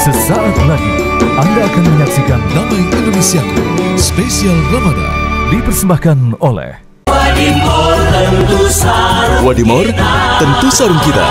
Sesaat lagi Anda akan menyaksikan Damai Indonesiaku Spesial Ramadan dipersembahkan oleh Wadimor tentu sarung kita.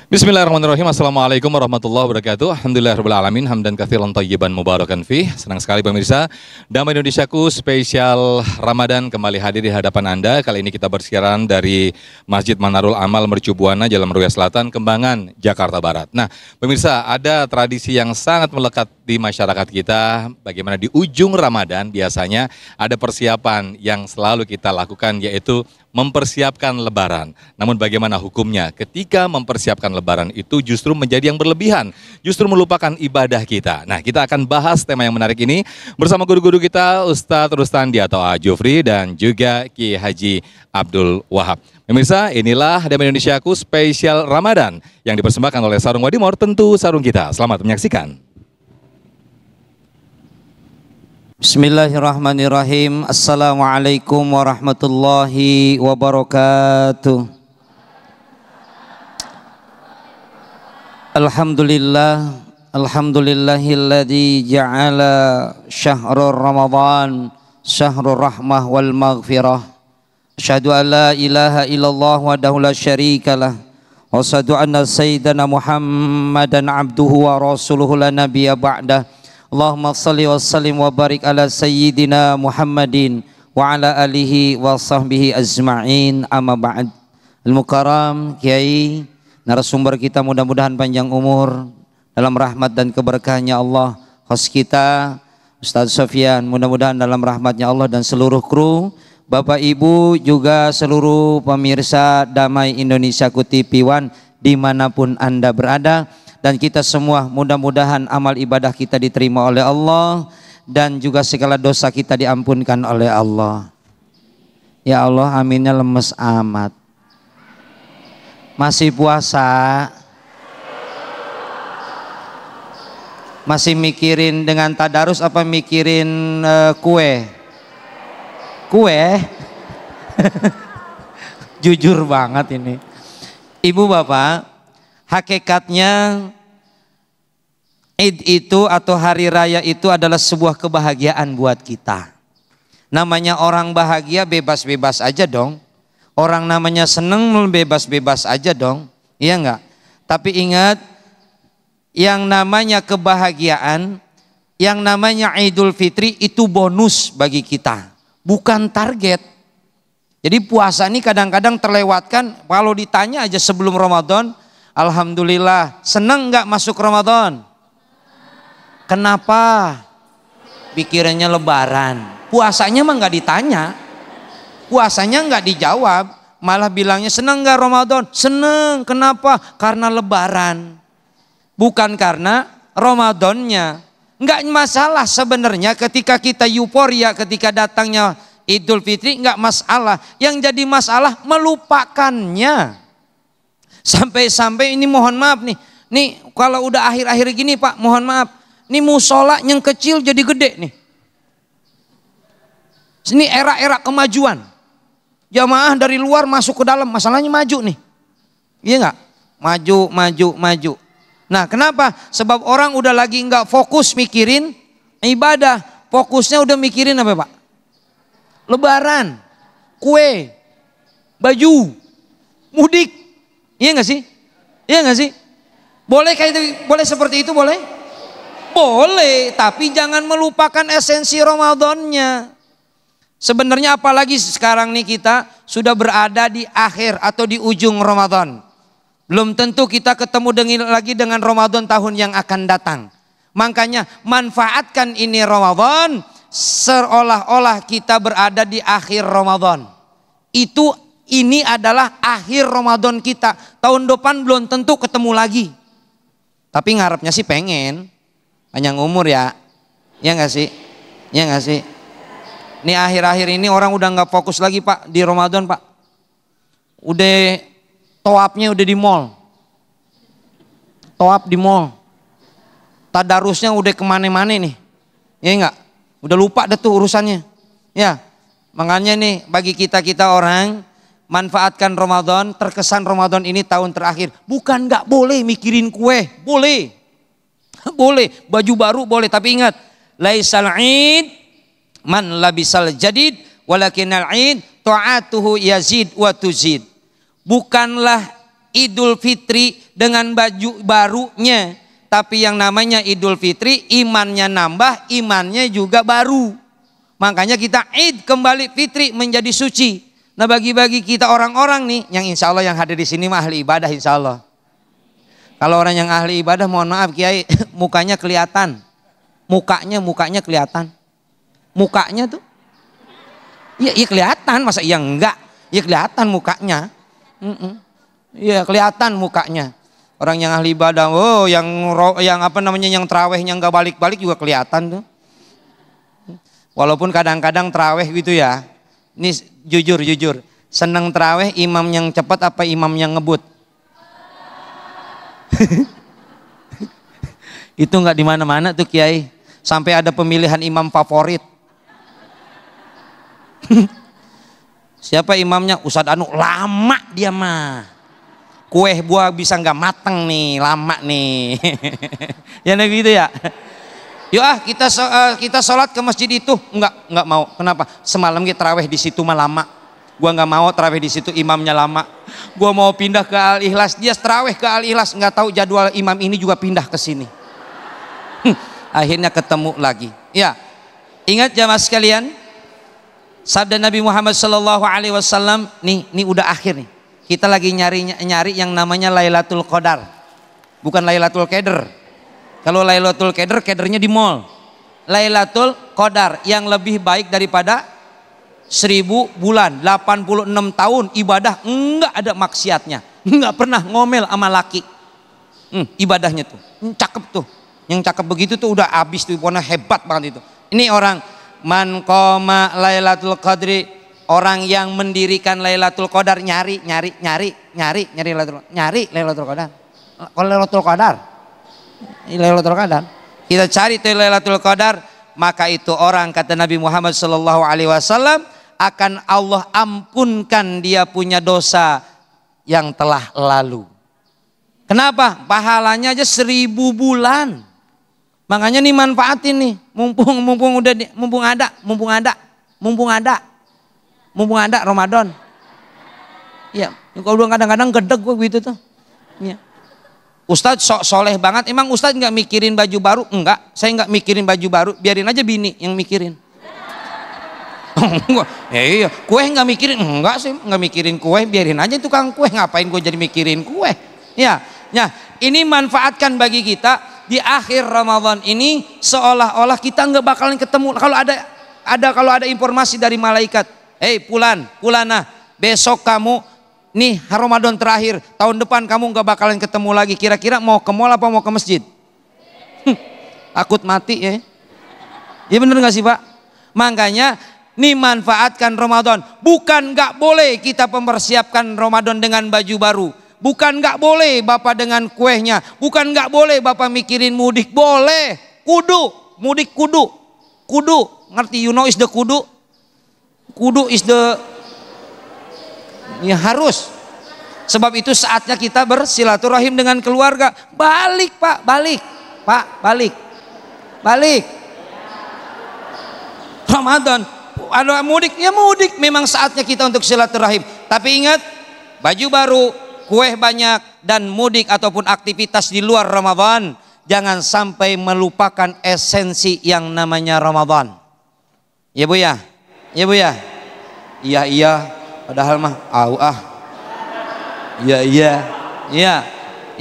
Bismillahirrahmanirrahim. Assalamualaikum warahmatullahi wabarakatuh. Alhamdulillahirrahmanirrahim. Hamdan katsiran thayyiban mubarakan fih. Senang sekali pemirsa, Damai Indonesiaku spesial Ramadan kembali hadir di hadapan Anda. Kali ini kita bersiaran dari Masjid Manarul Amal Mercu Buana, Jalan Meruya Selatan, Kembangan, Jakarta Barat. Nah pemirsa, ada tradisi yang sangat melekat di masyarakat kita. Bagaimana di ujung Ramadan biasanya ada persiapan yang selalu kita lakukan, yaitu mempersiapkan Lebaran. Namun bagaimana hukumnya ketika mempersiapkan Lebaran itu justru menjadi yang berlebihan, justru melupakan ibadah kita. Nah, kita akan bahas tema yang menarik ini bersama guru-guru kita, Ustadz Rustandi atau Jufri dan juga Ki Haji Abdul Wahab. Pemirsa, inilah Damai Indonesiaku spesial Ramadan yang dipersembahkan oleh Sarung Wadimor, tentu sarung kita. Selamat menyaksikan. Bismillahirrahmanirrahim. Assalamualaikum warahmatullahi wabarakatuh. Alhamdulillah, alhamdulillahilladzi ja'ala syahrul Ramadan syahrul rahmah wal maghfirah. Asyhadu an la ilaha illallah wahdahu la syarikalah wa asyhadu anna sayyidana Muhammadan abduhu wa rasuluhu la nabiyya ba'dah. Allahumma salli wa sallim wa barik ala sayyidina Muhammadin wa ala alihi wa sahbihi ajma'in, amma ba'd. Al-Mukarram Kiai, narasumber kita mudah-mudahan panjang umur dalam rahmat dan keberkahannya Allah. Host kita Ustadz Sofyan, mudah-mudahan dalam rahmatnya Allah, dan seluruh kru, Bapak Ibu, juga seluruh pemirsa Damai Indonesiaku TV One dimanapun Anda berada. Dan kita semua mudah-mudahan amal ibadah kita diterima oleh Allah dan juga segala dosa kita diampunkan oleh Allah. Ya Allah, aminnya lemes amat. Masih puasa? Masih mikirin dengan tadarus apa mikirin kue? Kue? Jujur banget ini. Ibu bapak, hakikatnya Id itu atau hari raya itu adalah sebuah kebahagiaan buat kita. Namanya orang bahagia bebas-bebas aja dong. Orang namanya seneng bebas-bebas aja dong. Iya enggak? Tapi ingat, yang namanya kebahagiaan, yang namanya Idul Fitri itu bonus bagi kita, bukan target. Jadi puasa ini kadang-kadang terlewatkan. Kalau ditanya aja sebelum Ramadan, alhamdulillah, senang nggak masuk Ramadan? Kenapa? Pikirannya Lebaran. Puasanya mah nggak ditanya, puasanya nggak dijawab, malah bilangnya senang nggak Ramadan? Senang. Kenapa? Karena Lebaran, bukan karena Ramadannya. Nggak masalah sebenarnya ketika kita euforia ketika datangnya Idul Fitri, nggak masalah. Yang jadi masalah melupakannya. Sampai-sampai ini mohon maaf nih kalau udah akhir-akhir gini Pak, mohon maaf, nih musola yang kecil jadi gede nih. Ini era-era kemajuan, jamaah dari luar masuk ke dalam, masalahnya maju nih, iya nggak? Maju. Nah kenapa? Sebab orang udah lagi nggak fokus mikirin ibadah, fokusnya udah mikirin apa Pak? Lebaran, kue, baju, mudik. Iya nggak sih? Iya nggak sih? Boleh kayak itu, boleh seperti itu, boleh? Boleh, tapi jangan melupakan esensi Ramadannya. Sebenarnya apalagi sekarang nih kita sudah berada di akhir atau di ujung Ramadan. Belum tentu kita ketemu lagi dengan Ramadan tahun yang akan datang. Makanya manfaatkan ini Ramadan seolah-olah kita berada di akhir Ramadan. Ini adalah akhir Ramadan kita. Tahun depan belum tentu ketemu lagi. Tapi ngarepnya sih pengen panjang umur ya. Ya nggak sih? Ya nggak sih? Nih akhir-akhir ini orang udah nggak fokus lagi Pak di Ramadan Pak. Udah toapnya udah di mall. Toap di mall. Tadarusnya udah kemana-mana nih. Ya enggak? Udah lupa dah tuh urusannya. Ya. Makanya nih bagi kita-kita orang manfaatkan Ramadan, terkesan Ramadan ini tahun terakhir. Bukan nggak boleh mikirin kue, boleh. Boleh, baju baru boleh, tapi ingat, laisal 'id man labisal jadid walakinal 'id ta'atuhu yazid wa tuzid. Bukanlah Idul Fitri dengan baju barunya, tapi yang namanya Idul Fitri imannya nambah, imannya juga baru. Makanya kita Id kembali fitri menjadi suci. Nah bagi-bagi kita orang-orang nih yang insya Allah yang hadir di sini mah ahli ibadah insya Allah. Kalau orang yang ahli ibadah mohon maaf Kiai, mukanya kelihatan. Mukanya kelihatan. Mukanya tuh. Iya kelihatan, masa iya enggak? Iya kelihatan mukanya. Iya kelihatan mukanya. Orang yang ahli ibadah, oh yang apa namanya yang terawihnya enggak balik-balik juga kelihatan tuh. Walaupun kadang-kadang terawih gitu ya. Ini jujur, seneng terawih imam yang cepat apa imam yang ngebut? Itu nggak di mana-mana tuh Kiai. Sampai ada pemilihan imam favorit. Siapa imamnya? Ustadz Anu, lama dia mah. Kue buah bisa nggak mateng nih, lama nih. Ya gitu ya. Yuk kita sholat ke masjid itu nggak mau. Kenapa? Semalam kita taraweh di situ mah lama. Gua nggak mau taraweh di situ imamnya lama. Gua mau pindah ke Al Ikhlas, dia taraweh ke Al Ikhlas, nggak tahu jadwal imam ini juga pindah ke sini. Akhirnya ketemu lagi. Ya, ingat jamaah sekalian, sabda Nabi Muhammad SAW. Nih udah akhir nih. Kita lagi nyari yang namanya Lailatul Qadar, bukan Lailatul Qadar. Kalau Lailatul Qadar, kadernya di mall. Lailatul Qadar yang lebih baik daripada 1000 bulan, 86 tahun ibadah enggak ada maksiatnya, enggak pernah ngomel sama laki. Ibadahnya tuh cakep tuh, yang cakep begitu tuh udah habis tuh, pokoknya hebat banget itu. Ini orang man qoma Lailatul Qadri, orang yang mendirikan Lailatul Qadar, nyari Lailatul Qadar. Kalau Lailatul Qadar, Lailatul Qadar, kita cari tuh Lailatul Qadar, maka itu orang kata Nabi Muhammad SAW akan Allah ampunkan dia punya dosa yang telah lalu. Kenapa? Pahalanya aja 1000 bulan. Makanya nih manfaatin nih, mumpung ada Ramadan. Ya, kalau kadang-kadang gedeg gue gitu tuh. Ya. Ustadz sok soleh banget, emang Ustadz nggak mikirin baju baru? Enggak, saya nggak mikirin baju baru, biarin aja bini yang mikirin. Iya, kue nggak mikirin? Enggak sih, nggak mikirin kue, biarin aja tukang kue, ngapain gue jadi mikirin kue? Ya, ini manfaatkan bagi kita di akhir Ramadan ini, seolah-olah kita nggak bakalan ketemu. Kalau ada informasi dari malaikat, Pulana, besok kamu nih Ramadan terakhir, tahun depan kamu nggak bakalan ketemu lagi. Kira-kira mau ke mall apa mau ke masjid? Takut mati ya. Ya bener nggak sih Pak? Makanya nih manfaatkan Ramadan. Bukan nggak boleh kita mempersiapkan Ramadan dengan baju baru. Bukan nggak boleh Bapak dengan kuehnya. Bukan nggak boleh Bapak mikirin mudik. Boleh. Mudik kudu. Ngerti? You know is the kudu? Kudu is the, ya harus. Sebab itu saatnya kita bersilaturahim dengan keluarga. Balik Pak, balik. Ramadan, ada mudik, ya mudik. Memang saatnya kita untuk silaturahim. Tapi ingat, baju baru, kue banyak, dan mudik ataupun aktivitas di luar Ramadan. Jangan sampai melupakan esensi yang namanya Ramadan. Ya Bu ya? Iya. Padahal mah Iya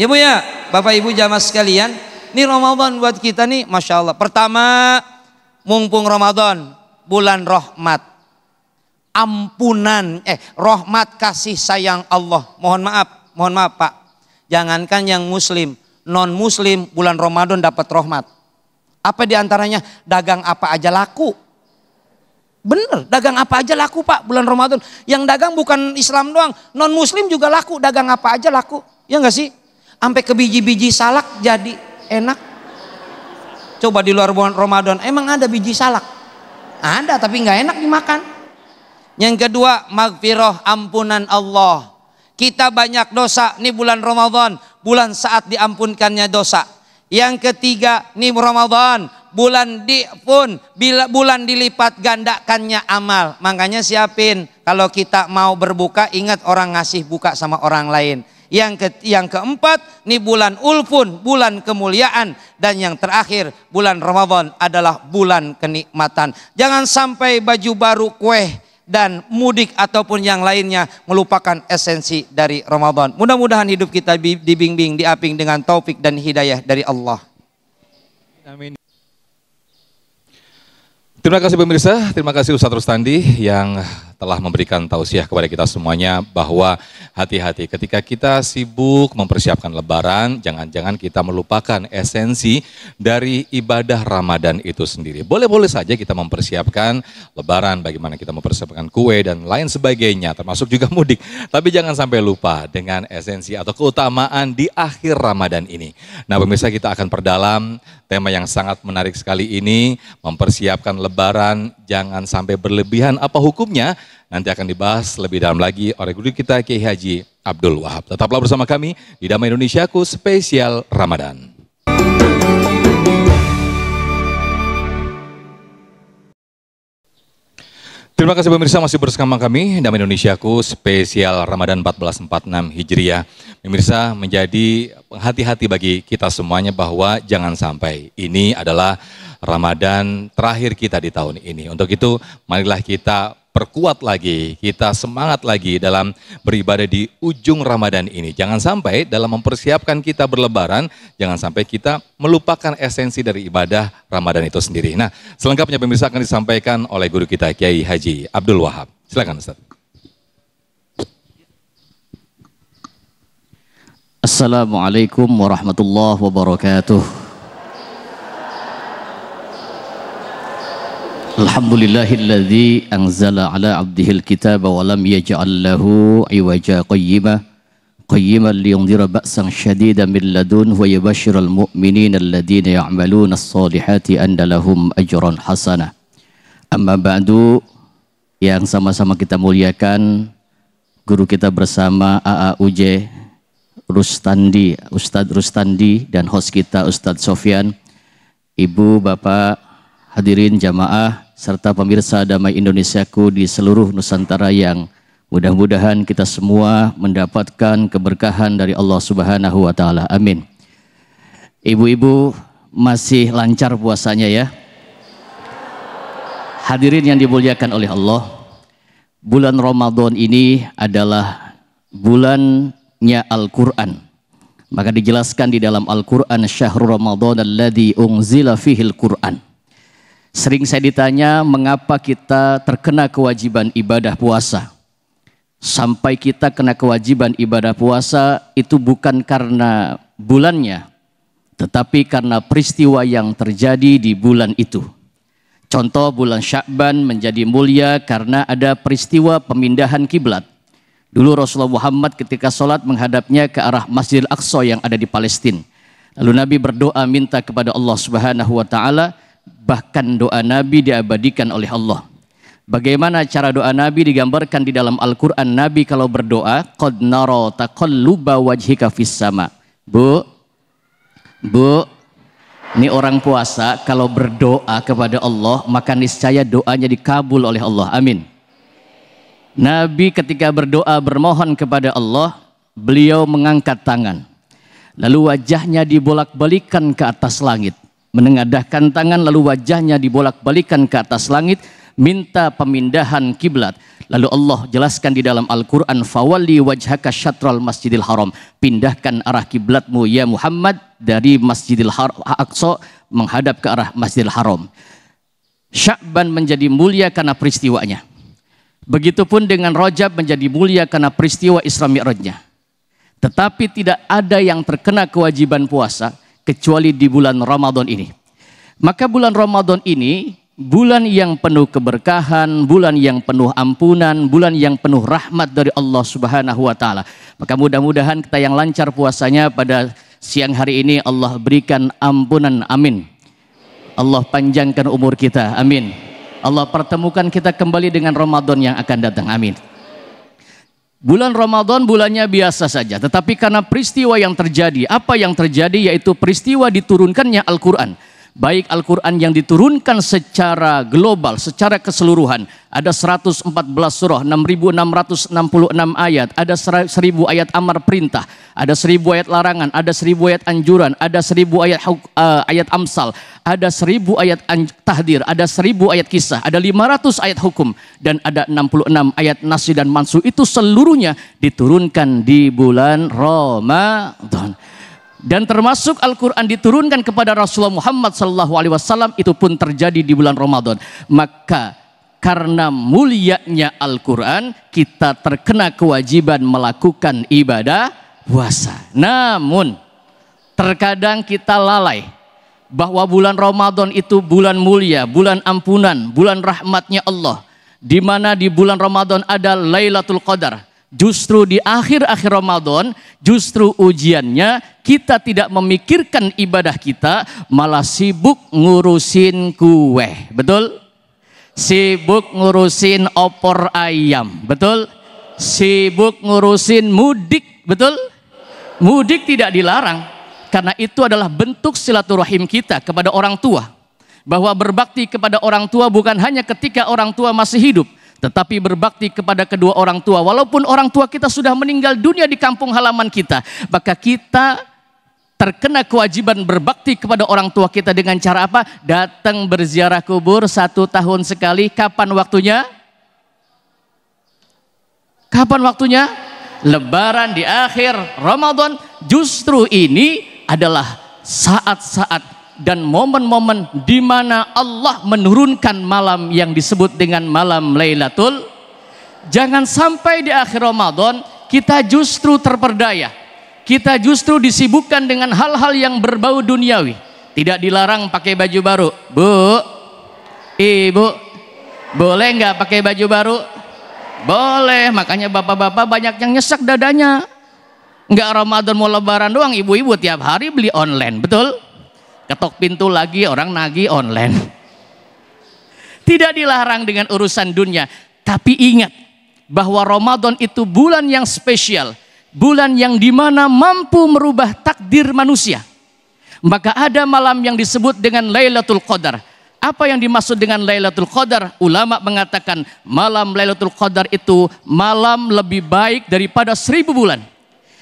Bu ya, Bapak Ibu jamaah sekalian, ini Ramadan buat kita nih Masya Allah. Pertama, mumpung Ramadan, bulan rahmat, ampunan, rahmat kasih sayang Allah. Mohon maaf Pak, jangankan yang muslim, non muslim bulan Ramadan dapat rahmat. Apa diantaranya? Dagang apa aja laku. Bener, dagang apa aja laku Pak bulan Ramadan. Yang dagang bukan Islam doang, non Muslim juga laku. Dagang apa aja laku, ya nggak sih? Sampai ke biji-biji salak jadi enak. Coba di luar bulan Ramadan, emang ada biji salak? Ada, tapi nggak enak dimakan. Yang kedua, maghfirah, ampunan Allah. Kita banyak dosa, nih bulan Ramadan, bulan saat diampunkannya dosa. Yang ketiga, nih Ramadan, bulan dilipat gandakannya amal. Makanya siapin, kalau kita mau berbuka, ingat orang ngasih buka sama orang lain. Yang keempat, nih bulan ulfun, bulan kemuliaan. Dan yang terakhir, bulan Ramadan adalah bulan kenikmatan. Jangan sampai baju baru, kue, dan mudik ataupun yang lainnya melupakan esensi dari Ramadan. Mudah-mudahan hidup kita dibimbing, diaping dengan taufik dan hidayah dari Allah. Amin. Terima kasih pemirsa, terima kasih Ustadz Rustandi yang telah memberikan tausiah kepada kita semuanya bahwa hati-hati ketika kita sibuk mempersiapkan Lebaran, jangan-jangan kita melupakan esensi dari ibadah Ramadan itu sendiri. Boleh-boleh saja kita mempersiapkan Lebaran, bagaimana kita mempersiapkan kue dan lain sebagainya, termasuk juga mudik. Tapi jangan sampai lupa dengan esensi atau keutamaan di akhir Ramadan ini. Nah pemirsa, kita akan perdalam tema yang sangat menarik sekali ini, mempersiapkan Lebaran, jangan sampai berlebihan, apa hukumnya? Nanti akan dibahas lebih dalam lagi oleh guru kita Kiai Haji Abdul Wahab. Tetaplah bersama kami di Damai Indonesiaku spesial Ramadan. Terima kasih pemirsa masih bersama kami Damai Indonesiaku spesial Ramadan 1446 Hijriah. Pemirsa, menjadi hati-hati bagi kita semuanya bahwa jangan sampai ini adalah Ramadan terakhir kita di tahun ini. Untuk itu marilah kita perkuat lagi, kita semangat lagi dalam beribadah di ujung Ramadan ini. Jangan sampai dalam mempersiapkan kita berlebaran, jangan sampai kita melupakan esensi dari ibadah Ramadan itu sendiri. Nah, selengkapnya pemirsa akan disampaikan oleh guru kita Kiai Haji Abdul Wahab. Silakan Ustaz. Assalamualaikum warahmatullahi wabarakatuh. Alhamdulillahilladzi anzala ala abdihil kitaba wa lam yaj'al lahu iwaja qayyiman liyundhira ba'san syadidan min ladun wa yubashshiral mu'minina alladhina ya'maluna as-solihati anna lahum ajran hasanah. Amma ba'du, yang sama-sama kita muliakan guru kita bersama AAUJ Rustandi, Ustadz Rustandi, dan host kita Ustadz Sofyan, Ibu, Bapak, hadirin jamaah, serta pemirsa Damai Indonesiaku di seluruh Nusantara yang mudah-mudahan kita semua mendapatkan keberkahan dari Allah Subhanahu wa Ta'ala. Amin. Ibu-ibu masih lancar puasanya ya? Hadirin yang dimuliakan oleh Allah, bulan Ramadan ini adalah bulannya Al-Quran. Maka dijelaskan di dalam Al-Quran, Syahrul Ramadan alladzi unzila fihil Quran. Sering saya ditanya mengapa kita terkena kewajiban ibadah puasa. Sampai kita kena kewajiban ibadah puasa itu bukan karena bulannya, tetapi karena peristiwa yang terjadi di bulan itu. Contoh, bulan Sya'ban menjadi mulia karena ada peristiwa pemindahan kiblat. Dulu Rasulullah Muhammad ketika sholat menghadapnya ke arah Masjidil Aqsa yang ada di Palestina. Lalu Nabi berdoa minta kepada Allah Subhanahu wa Ta'ala. Bahkan doa Nabi diabadikan oleh Allah. Bagaimana cara doa Nabi digambarkan di dalam Al-Quran. Nabi kalau berdoa, qad nara taqalluba wajhika fis sama. Bu, ini orang puasa kalau berdoa kepada Allah, maka niscaya doanya dikabul oleh Allah. Amin. Nabi ketika berdoa bermohon kepada Allah, beliau mengangkat tangan. Lalu wajahnya dibolak-balikan ke atas langit. Menengadahkan tangan lalu wajahnya dibolak-balikan ke atas langit, minta pemindahan kiblat. Lalu Allah jelaskan di dalam Al-Quran, fawalli wajhaka syatral masjidil haram. Pindahkan arah kiblatmu ya Muhammad dari Masjidil Aqsa menghadap ke arah Masjidil Haram. Sya'ban menjadi mulia karena peristiwanya. Begitupun dengan Rajab menjadi mulia karena peristiwa Isra Mi'rajnya. Tetapi tidak ada yang terkena kewajiban puasa kecuali di bulan Ramadan ini. Maka bulan Ramadan ini bulan yang penuh keberkahan, bulan yang penuh ampunan, bulan yang penuh rahmat dari Allah Subhanahu wa taala. Maka mudah-mudahan kita yang lancar puasanya pada siang hari ini Allah berikan ampunan, amin. Allah panjangkan umur kita, amin. Allah pertemukan kita kembali dengan Ramadan yang akan datang, amin. Bulan Ramadan bulannya biasa saja, tetapi karena peristiwa yang terjadi, apa yang terjadi yaitu peristiwa diturunkannya Al-Quran. Baik Al-Quran yang diturunkan secara global, secara keseluruhan. Ada 114 surah, 6.666 ayat, ada 1.000 ayat amar perintah, ada 1.000 ayat larangan, ada 1.000 ayat anjuran, ada 1.000 ayat amsal, ada 1.000 ayat tahdir, ada 1.000 ayat kisah, ada 500 ayat hukum, dan ada 66 ayat nasi dan mansu. Itu seluruhnya diturunkan di bulan Ramadan. Dan termasuk Al-Quran diturunkan kepada Rasulullah Muhammad SAW itu pun terjadi di bulan Ramadan. Maka karena mulianya Al-Quran, kita terkena kewajiban melakukan ibadah puasa. Namun terkadang kita lalai bahwa bulan Ramadan itu bulan mulia, bulan ampunan, bulan rahmatnya Allah, di mana di bulan Ramadan ada Lailatul Qadar. Justru di akhir-akhir Ramadan, justru ujiannya kita tidak memikirkan ibadah kita, malah sibuk ngurusin kue, betul? Sibuk ngurusin opor ayam, betul? Sibuk ngurusin mudik, betul? Mudik tidak dilarang, karena itu adalah bentuk silaturahim kita kepada orang tua. Bahwa berbakti kepada orang tua bukan hanya ketika orang tua masih hidup, tetapi berbakti kepada kedua orang tua. Walaupun orang tua kita sudah meninggal dunia di kampung halaman kita, maka kita terkena kewajiban berbakti kepada orang tua kita dengan cara apa? Datang berziarah kubur 1 tahun sekali. Kapan waktunya? Kapan waktunya? Lebaran di akhir Ramadan. Justru ini adalah saat-saat dan momen-momen di mana Allah menurunkan malam yang disebut dengan malam Lailatul. Jangan sampai di akhir Ramadan kita justru terperdaya, kita justru disibukkan dengan hal-hal yang berbau duniawi. Tidak dilarang pakai baju baru, Bu, Ibu, boleh nggak pakai baju baru? Boleh. Makanya bapak-bapak banyak yang nyesek dadanya. Nggak Ramadan mau Lebaran doang, ibu-ibu tiap hari beli online, betul? Ketok pintu lagi orang nagih online. Tidak dilarang dengan urusan dunia, tapi ingat bahwa Ramadan itu bulan yang spesial, bulan yang dimana mampu merubah takdir manusia. Maka ada malam yang disebut dengan Lailatul Qadar. Apa yang dimaksud dengan Lailatul Qadar? Ulama mengatakan malam Lailatul Qadar itu malam lebih baik daripada 1000 bulan.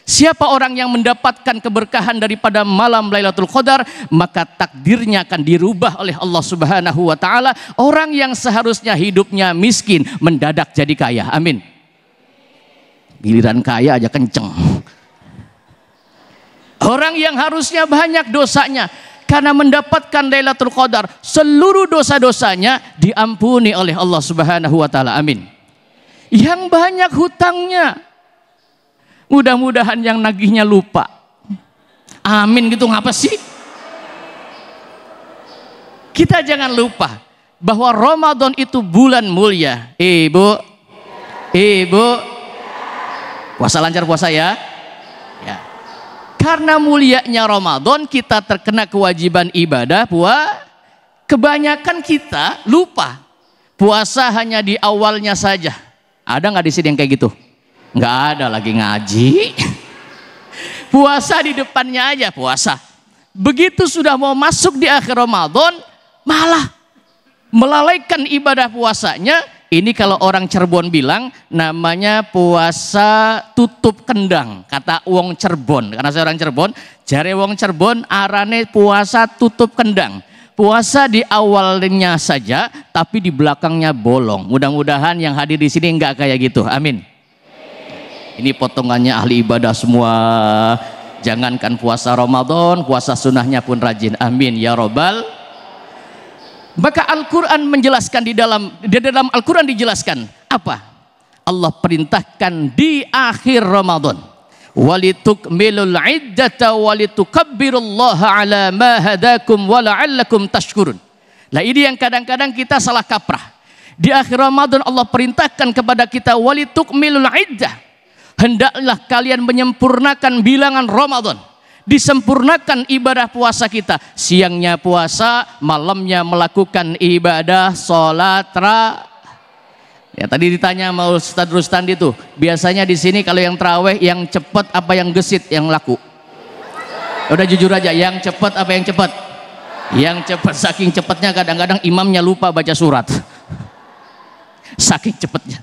Siapa orang yang mendapatkan keberkahan daripada malam Lailatul Qadar, maka takdirnya akan dirubah oleh Allah Subhanahu wa taala. Orang yang seharusnya hidupnya miskin mendadak jadi kaya. Amin. Giliran kaya aja kenceng. Orang yang harusnya banyak dosanya, karena mendapatkan Lailatul Qadar, seluruh dosa-dosanya diampuni oleh Allah Subhanahu wa taala. Amin. Yang banyak hutangnya, mudah-mudahan yang nagihnya lupa. Amin gitu, ngapa sih? Kita jangan lupa bahwa Ramadan itu bulan mulia. Ibu, puasa lancar puasa ya. Ya. Karena mulianya Ramadan kita terkena kewajiban ibadah kebanyakan kita lupa. Puasa hanya di awalnya saja. Ada nggak di sini yang kayak gitu? Nggak ada, lagi ngaji. Puasa di depannya aja puasa. Begitu sudah mau masuk di akhir Ramadan, malah melalaikan ibadah puasanya. Ini kalau orang Cirebon bilang namanya puasa tutup kendang. Kata wong Cirebon, karena saya orang Cirebon, jare wong Cirebon arane puasa tutup kendang. Puasa di awalnya saja, tapi di belakangnya bolong. Mudah-mudahan yang hadir di sini nggak kayak gitu. Amin. Ini potongannya ahli ibadah semua. Jangankan puasa Ramadan, puasa sunnahnya pun rajin. Amin ya robbal. Maka Al-Quran menjelaskan di dalam Al-Quran dijelaskan apa? Allah perintahkan di akhir Ramadan. Walitukmilul iddata walitukabbirullaha ala ma hadakum wa la'allakum tashkurun. Nah ini yang kadang-kadang kita salah kaprah. Di akhir Ramadan Allah perintahkan kepada kita walitukmilul iddah. Hendaklah kalian menyempurnakan bilangan Ramadan. Disempurnakan ibadah puasa kita. Siangnya puasa, malamnya melakukan ibadah sholat Ya tadi ditanya sama Ustadz Rustandi tuh, biasanya di sini kalau yang terawih yang cepat apa yang gesit yang laku? Udah jujur aja, yang cepat apa yang cepat? Yang cepat, saking cepatnya kadang-kadang imamnya lupa baca surat. Saking cepatnya.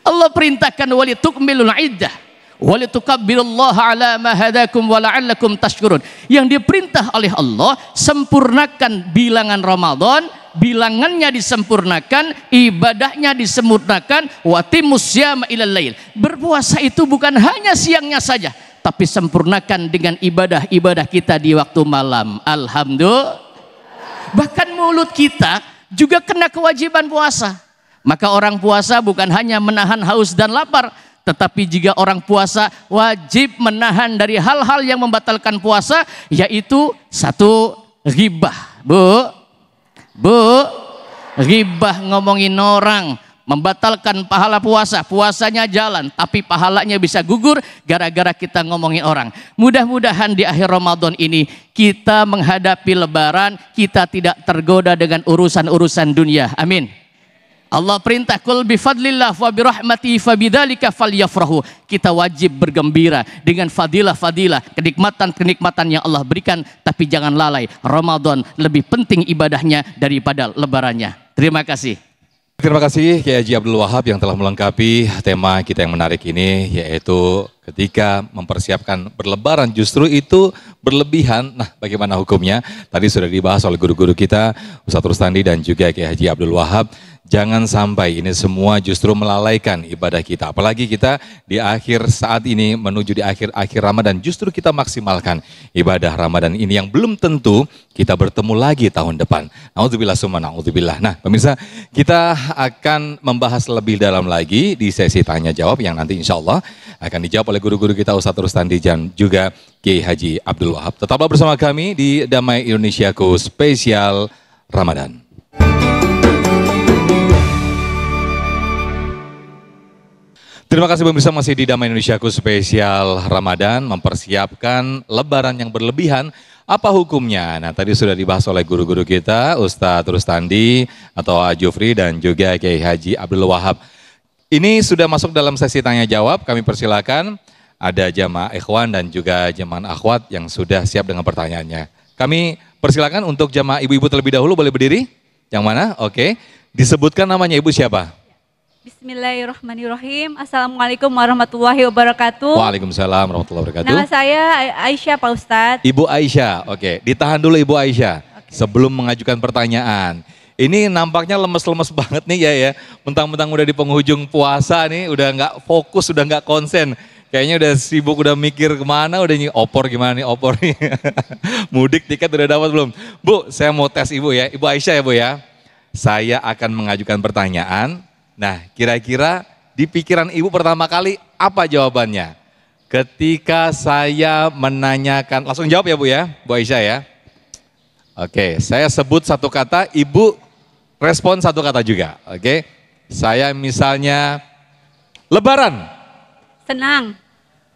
Allah perintahkan walitukmilul iddah walitukabbirullaha ala ma hadakum wa la'allakum tashkurun. Yang diperintah oleh Allah, sempurnakan bilangan Ramadan, bilangannya disempurnakan, ibadahnya disempurnakan, watimus syama ilal lail. Berpuasa itu bukan hanya siangnya saja, tapi sempurnakan dengan ibadah-ibadah kita di waktu malam. Alhamdulillah. Bahkan mulut kita juga kena kewajiban puasa. Maka orang puasa bukan hanya menahan haus dan lapar, tetapi jika orang puasa wajib menahan dari hal-hal yang membatalkan puasa, yaitu satu, ghibah. Ghibah, ngomongin orang, membatalkan pahala puasa. Puasanya jalan, tapi pahalanya bisa gugur gara-gara kita ngomongin orang. Mudah-mudahan di akhir Ramadan ini kita menghadapi Lebaran, kita tidak tergoda dengan urusan-urusan dunia. Amin. Allah perintah kul bifadlillah wa birahmati fabidzalika falyafrahu. Kita wajib bergembira dengan fadilah-fadilah, kenikmatan-kenikmatan yang Allah berikan, tapi jangan lalai. Ramadan lebih penting ibadahnya daripada lebarannya. Terima kasih. Terima kasih Kiai Haji Abdul Wahab yang telah melengkapi tema kita yang menarik ini, yaitu ketika mempersiapkan berlebaran justru itu berlebihan. Nah, bagaimana hukumnya? Tadi sudah dibahas oleh guru-guru kita, Ustadz Rustandi dan juga Kiai Haji Abdul Wahab. Jangan sampai ini semua justru melalaikan ibadah kita. Apalagi kita di akhir saat ini menuju di akhir Ramadan, justru kita maksimalkan ibadah Ramadan ini yang belum tentu kita bertemu lagi tahun depan. Nauzubillah summa nauzubillah. Nah, pemirsa, kita akan membahas lebih dalam lagi di sesi tanya jawab yang nanti insya Allah akan dijawab oleh guru-guru kita Ustadz Rustandi dan juga Kiai Haji Abdul Wahab. Tetaplah bersama kami di Damai Indonesiaku Spesial Ramadan. Terima kasih pemirsa, masih di Damai Indonesiaku Spesial Ramadan, mempersiapkan lebaran yang berlebihan. Apa hukumnya? Nah, tadi sudah dibahas oleh guru-guru kita, Ustadz Rustandi atau Ajufri dan juga Kiai Haji Abdul Wahab. Ini sudah masuk dalam sesi tanya jawab. Kami persilakan ada jamaah ikhwan dan juga jamaah akhwat yang sudah siap dengan pertanyaannya. Kami persilakan untuk jamaah ibu-ibu terlebih dahulu, boleh berdiri? Yang mana? Oke. Disebutkan namanya, ibu siapa? Bismillahirrahmanirrahim. Assalamualaikum warahmatullahi wabarakatuh. Waalaikumsalam warahmatullahi wabarakatuh. Nama saya Aisyah, Pak Ustadz. Ibu Aisyah, oke. Ditahan dulu Ibu Aisyah, sebelum mengajukan pertanyaan. Ini nampaknya lemes-lemes banget nih ya. Mentang-mentang udah di penghujung puasa nih, udah nggak fokus, udah nggak konsen. Kayaknya udah sibuk, udah mikir kemana, udah opor gimana nih, opor nih. Mudik tiket udah dapat belum? Bu, saya mau tes Ibu ya, Ibu Aisyah ya Bu ya. Saya akan mengajukan pertanyaan. Nah, kira-kira di pikiran Ibu pertama kali apa jawabannya? Ketika saya menanyakan, langsung jawab ya Bu ya, Bu Aisyah ya. Oke, saya sebut satu kata, Ibu respon satu kata juga. Oke, saya misalnya Lebaran. Senang.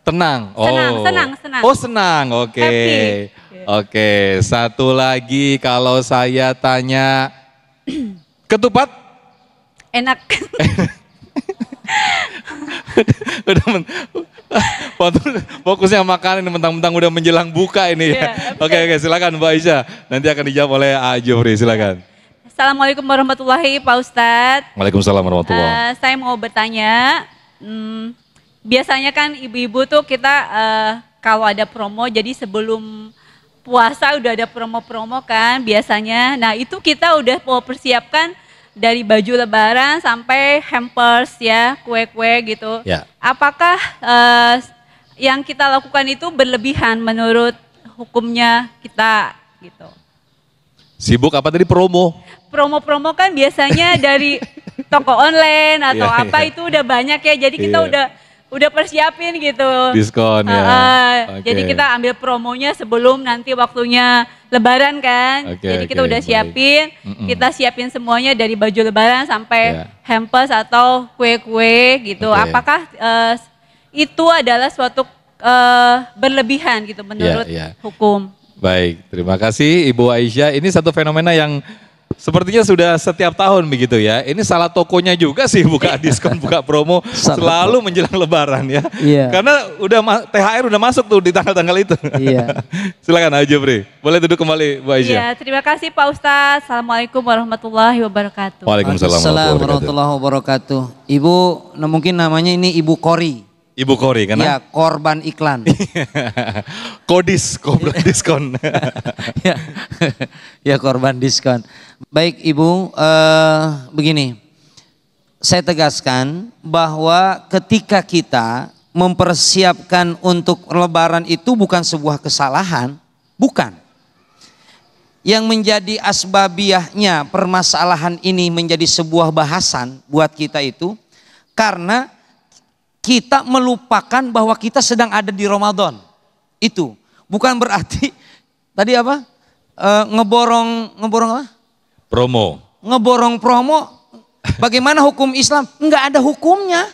Tenang. Oh. Senang. Oh senang, oke. Happy. Oke, satu lagi kalau saya tanya ketupat. Enak. Fokusnya makan ini, mentang-mentang udah menjelang buka ini ya. Oke, silakan Mbak Aisyah. Nanti akan dijawab oleh Ajufri, silakan. Assalamualaikum warahmatullahi Pak Ustadz. Waalaikumsalam warahmatullahi. Saya mau bertanya, biasanya kan ibu-ibu tuh kita kalau ada promo, jadi sebelum puasa udah ada promo-promo kan biasanya. Nah itu kita udah mau persiapkan dari baju lebaran sampai hampers ya, kue-kue gitu. Ya. Apakah yang kita lakukan itu berlebihan menurut hukumnya kita gitu? Sibuk apa tadi promo? Promo-promo kan biasanya dari toko online atau apa itu udah banyak ya. Jadi kita udah udah persiapin gitu. Diskon ya. Oke. Jadi kita ambil promonya sebelum nanti waktunya Lebaran kan. Oke, Jadi kita oke, udah baik. siapin, kita siapin semuanya dari baju Lebaran sampai hampers atau kue-kue gitu. Oke. Apakah itu adalah suatu berlebihan gitu menurut hukum? Baik, terima kasih Ibu Aisyah. Ini satu fenomena yang sepertinya sudah setiap tahun begitu ya. Ini salah tokonya juga sih buka diskon, buka promo selalu menjelang Lebaran ya. Iya. Karena THR udah masuk tuh di tanggal-tanggal itu. Iya. Silakan Aja Bre. Boleh duduk kembali Bu Aisyah. Iya, terima kasih Pak Ustadz. Assalamualaikum warahmatullahi wabarakatuh. Waalaikumsalam warahmatullahi wabarakatuh. Ibu, mungkin namanya ini Ibu Kori. Ibu Kori kan? Ya, korban iklan. Korban diskon. Ya, korban diskon. Baik Ibu, begini. Saya tegaskan bahwa ketika kita mempersiapkan untuk Lebaran itu bukan sebuah kesalahan, bukan. Yang menjadi asbabiyahnya permasalahan ini menjadi sebuah bahasan buat kita itu karena kita melupakan bahwa kita sedang ada di Ramadan. Itu bukan berarti tadi apa? Ngeborong apa? Promo. Ngeborong promo. Bagaimana hukum Islam? Enggak ada hukumnya.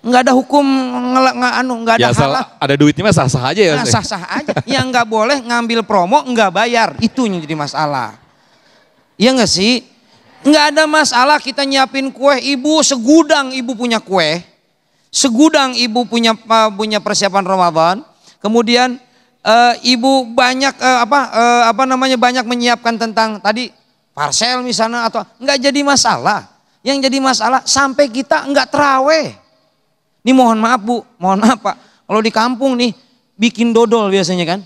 Enggak ada hukum enggak ada halal. Ada duitnya mah sah-sah aja ya. Sah-sah aja. Yang enggak boleh ngambil promo enggak bayar. Itu yang jadi masalah. Iya enggak sih? Enggak ada masalah kita nyiapin kue, ibu segudang ibu punya kue, segudang ibu punya persiapan Ramadan, kemudian ibu banyak banyak menyiapkan tentang tadi parcel misalnya atau enggak jadi masalah. Yang jadi masalah sampai kita enggak terawih. Ini mohon maaf Bu, mohon maaf Pak, kalau di kampung nih bikin dodol biasanya kan,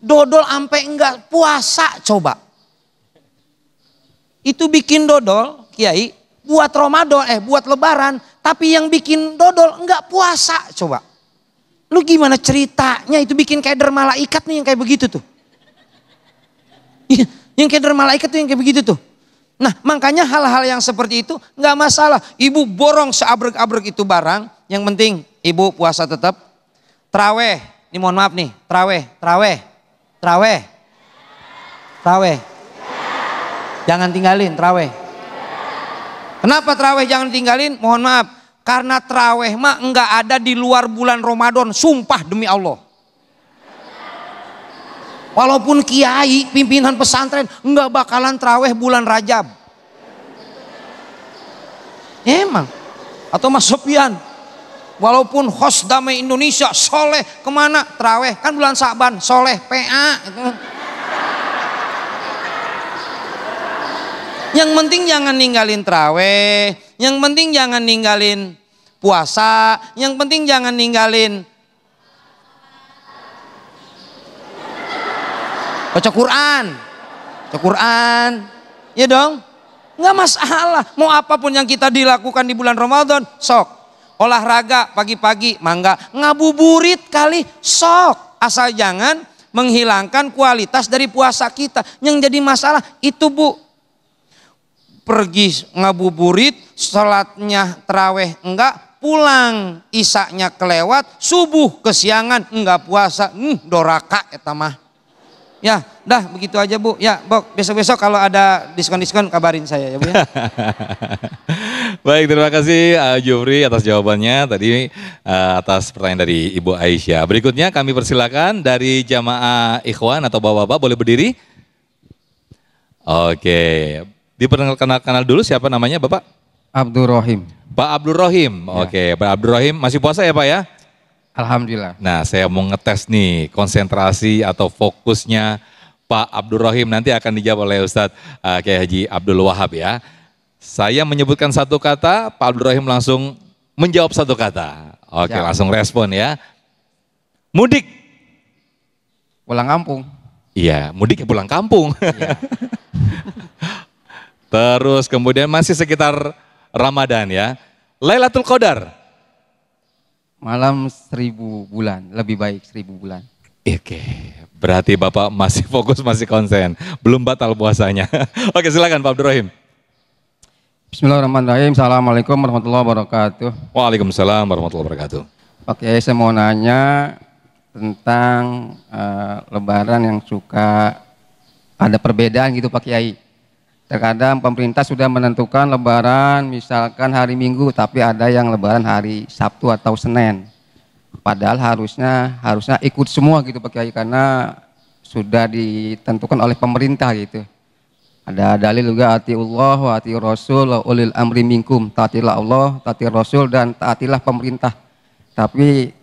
dodol sampai enggak puasa coba. Itu bikin dodol, Kiai, buat Ramadan, buat Lebaran, tapi yang bikin dodol enggak puasa, coba. Lu gimana ceritanya itu bikin keder malaikat nih yang kayak begitu tuh. Yang keder malaikat tuh yang kayak begitu tuh. Nah makanya hal-hal yang seperti itu enggak masalah. Ibu borong seabrek-abrek itu barang, yang penting ibu puasa tetap. Traweh, ini mohon maaf nih, traweh. Jangan tinggalin traweh. Kenapa traweh jangan tinggalin? Mohon maaf, karena traweh mah enggak ada di luar bulan Ramadan, sumpah demi Allah. Walaupun kiai, pimpinan pesantren enggak bakalan traweh bulan Rajab. Emang. Atau Mas Sofian, walaupun host Damai Indonesia, soleh kemana? Traweh, kan bulan Sa'ban, soleh PA gitu. Yang penting jangan ninggalin traweh, yang penting jangan ninggalin puasa, yang penting jangan ninggalin baca Quran, ya dong, nggak masalah. Mau apapun yang kita dilakukan di bulan Ramadan, sok. Olahraga pagi-pagi, mangga. Ngabuburit kali, sok. Asal jangan menghilangkan kualitas dari puasa kita. Yang jadi masalah itu Bu. Pergi ngabuburit, sholatnya terawih enggak, pulang isaknya kelewat, subuh kesiangan enggak puasa, doraka eta mah. Ya, dah begitu aja Bu. Ya, Bok, besok-besok kalau ada diskon-diskon kabarin saya ya Bu ya. Baik, terima kasih Jufri atas jawabannya tadi atas pertanyaan dari Ibu Aisyah. Berikutnya kami persilakan dari jamaah ikhwan atau bapak-bapak boleh berdiri. Oke. Diperkenalkan dulu siapa namanya Bapak? Abdul Rohim. Pak Abdul Rohim. Ya. Oke, Pak Abdul Rohim masih puasa ya Pak ya? Alhamdulillah. Nah saya mau ngetes nih konsentrasi atau fokusnya Pak Abdul Rohim nanti akan dijawab oleh Ustadz Kiai Haji Abdul Wahab ya. Saya menyebutkan satu kata, Pak Abdul Rohim langsung menjawab satu kata. Oke, Ya. langsung respon ya. Mudik. Pulang kampung. Iya, mudik ya pulang kampung. Ya. Terus kemudian masih sekitar Ramadan ya. Lailatul Qadar. Malam 1000 bulan, lebih baik 1000 bulan. Oke, berarti Bapak masih fokus, masih konsen. Belum batal puasanya. Oke, silakan Pak Abdul Rohim. Bismillahirrahmanirrahim. Assalamualaikum warahmatullahi wabarakatuh. Waalaikumsalam warahmatullahi wabarakatuh. Oke, saya mau nanya tentang Lebaran yang suka ada perbedaan gitu Pak Kiai. Terkadang pemerintah sudah menentukan Lebaran misalkan hari Minggu, tapi ada yang Lebaran hari Sabtu atau Senin. Padahal harusnya ikut semua gitu Pak Kiai, karena sudah ditentukan oleh pemerintah gitu. Ada dalil juga atiullah wa atiur rasul wa ulil amri minkum. Taatilah Allah, taati Rasul, dan taatilah pemerintah. Tapi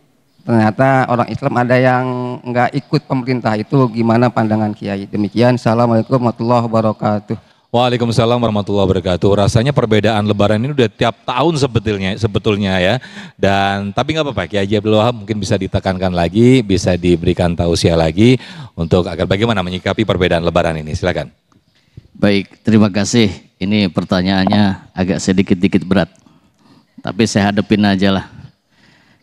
ternyata orang Islam ada yang enggak ikut pemerintah. Itu gimana pandangan Kiai? Demikian. Assalamualaikum warahmatullahi wabarakatuh. Waalaikumsalam warahmatullahi wabarakatuh. Rasanya perbedaan Lebaran ini udah tiap tahun sebetulnya ya. Dan tapi nggak apa-apa, Kiai Haji Abdul Wahab mungkin bisa ditekankan lagi, bisa diberikan tausiah lagi untuk agar bagaimana menyikapi perbedaan Lebaran ini. Silakan. Baik, terima kasih. Ini pertanyaannya agak sedikit-dikit berat. Tapi saya hadapin aja lah.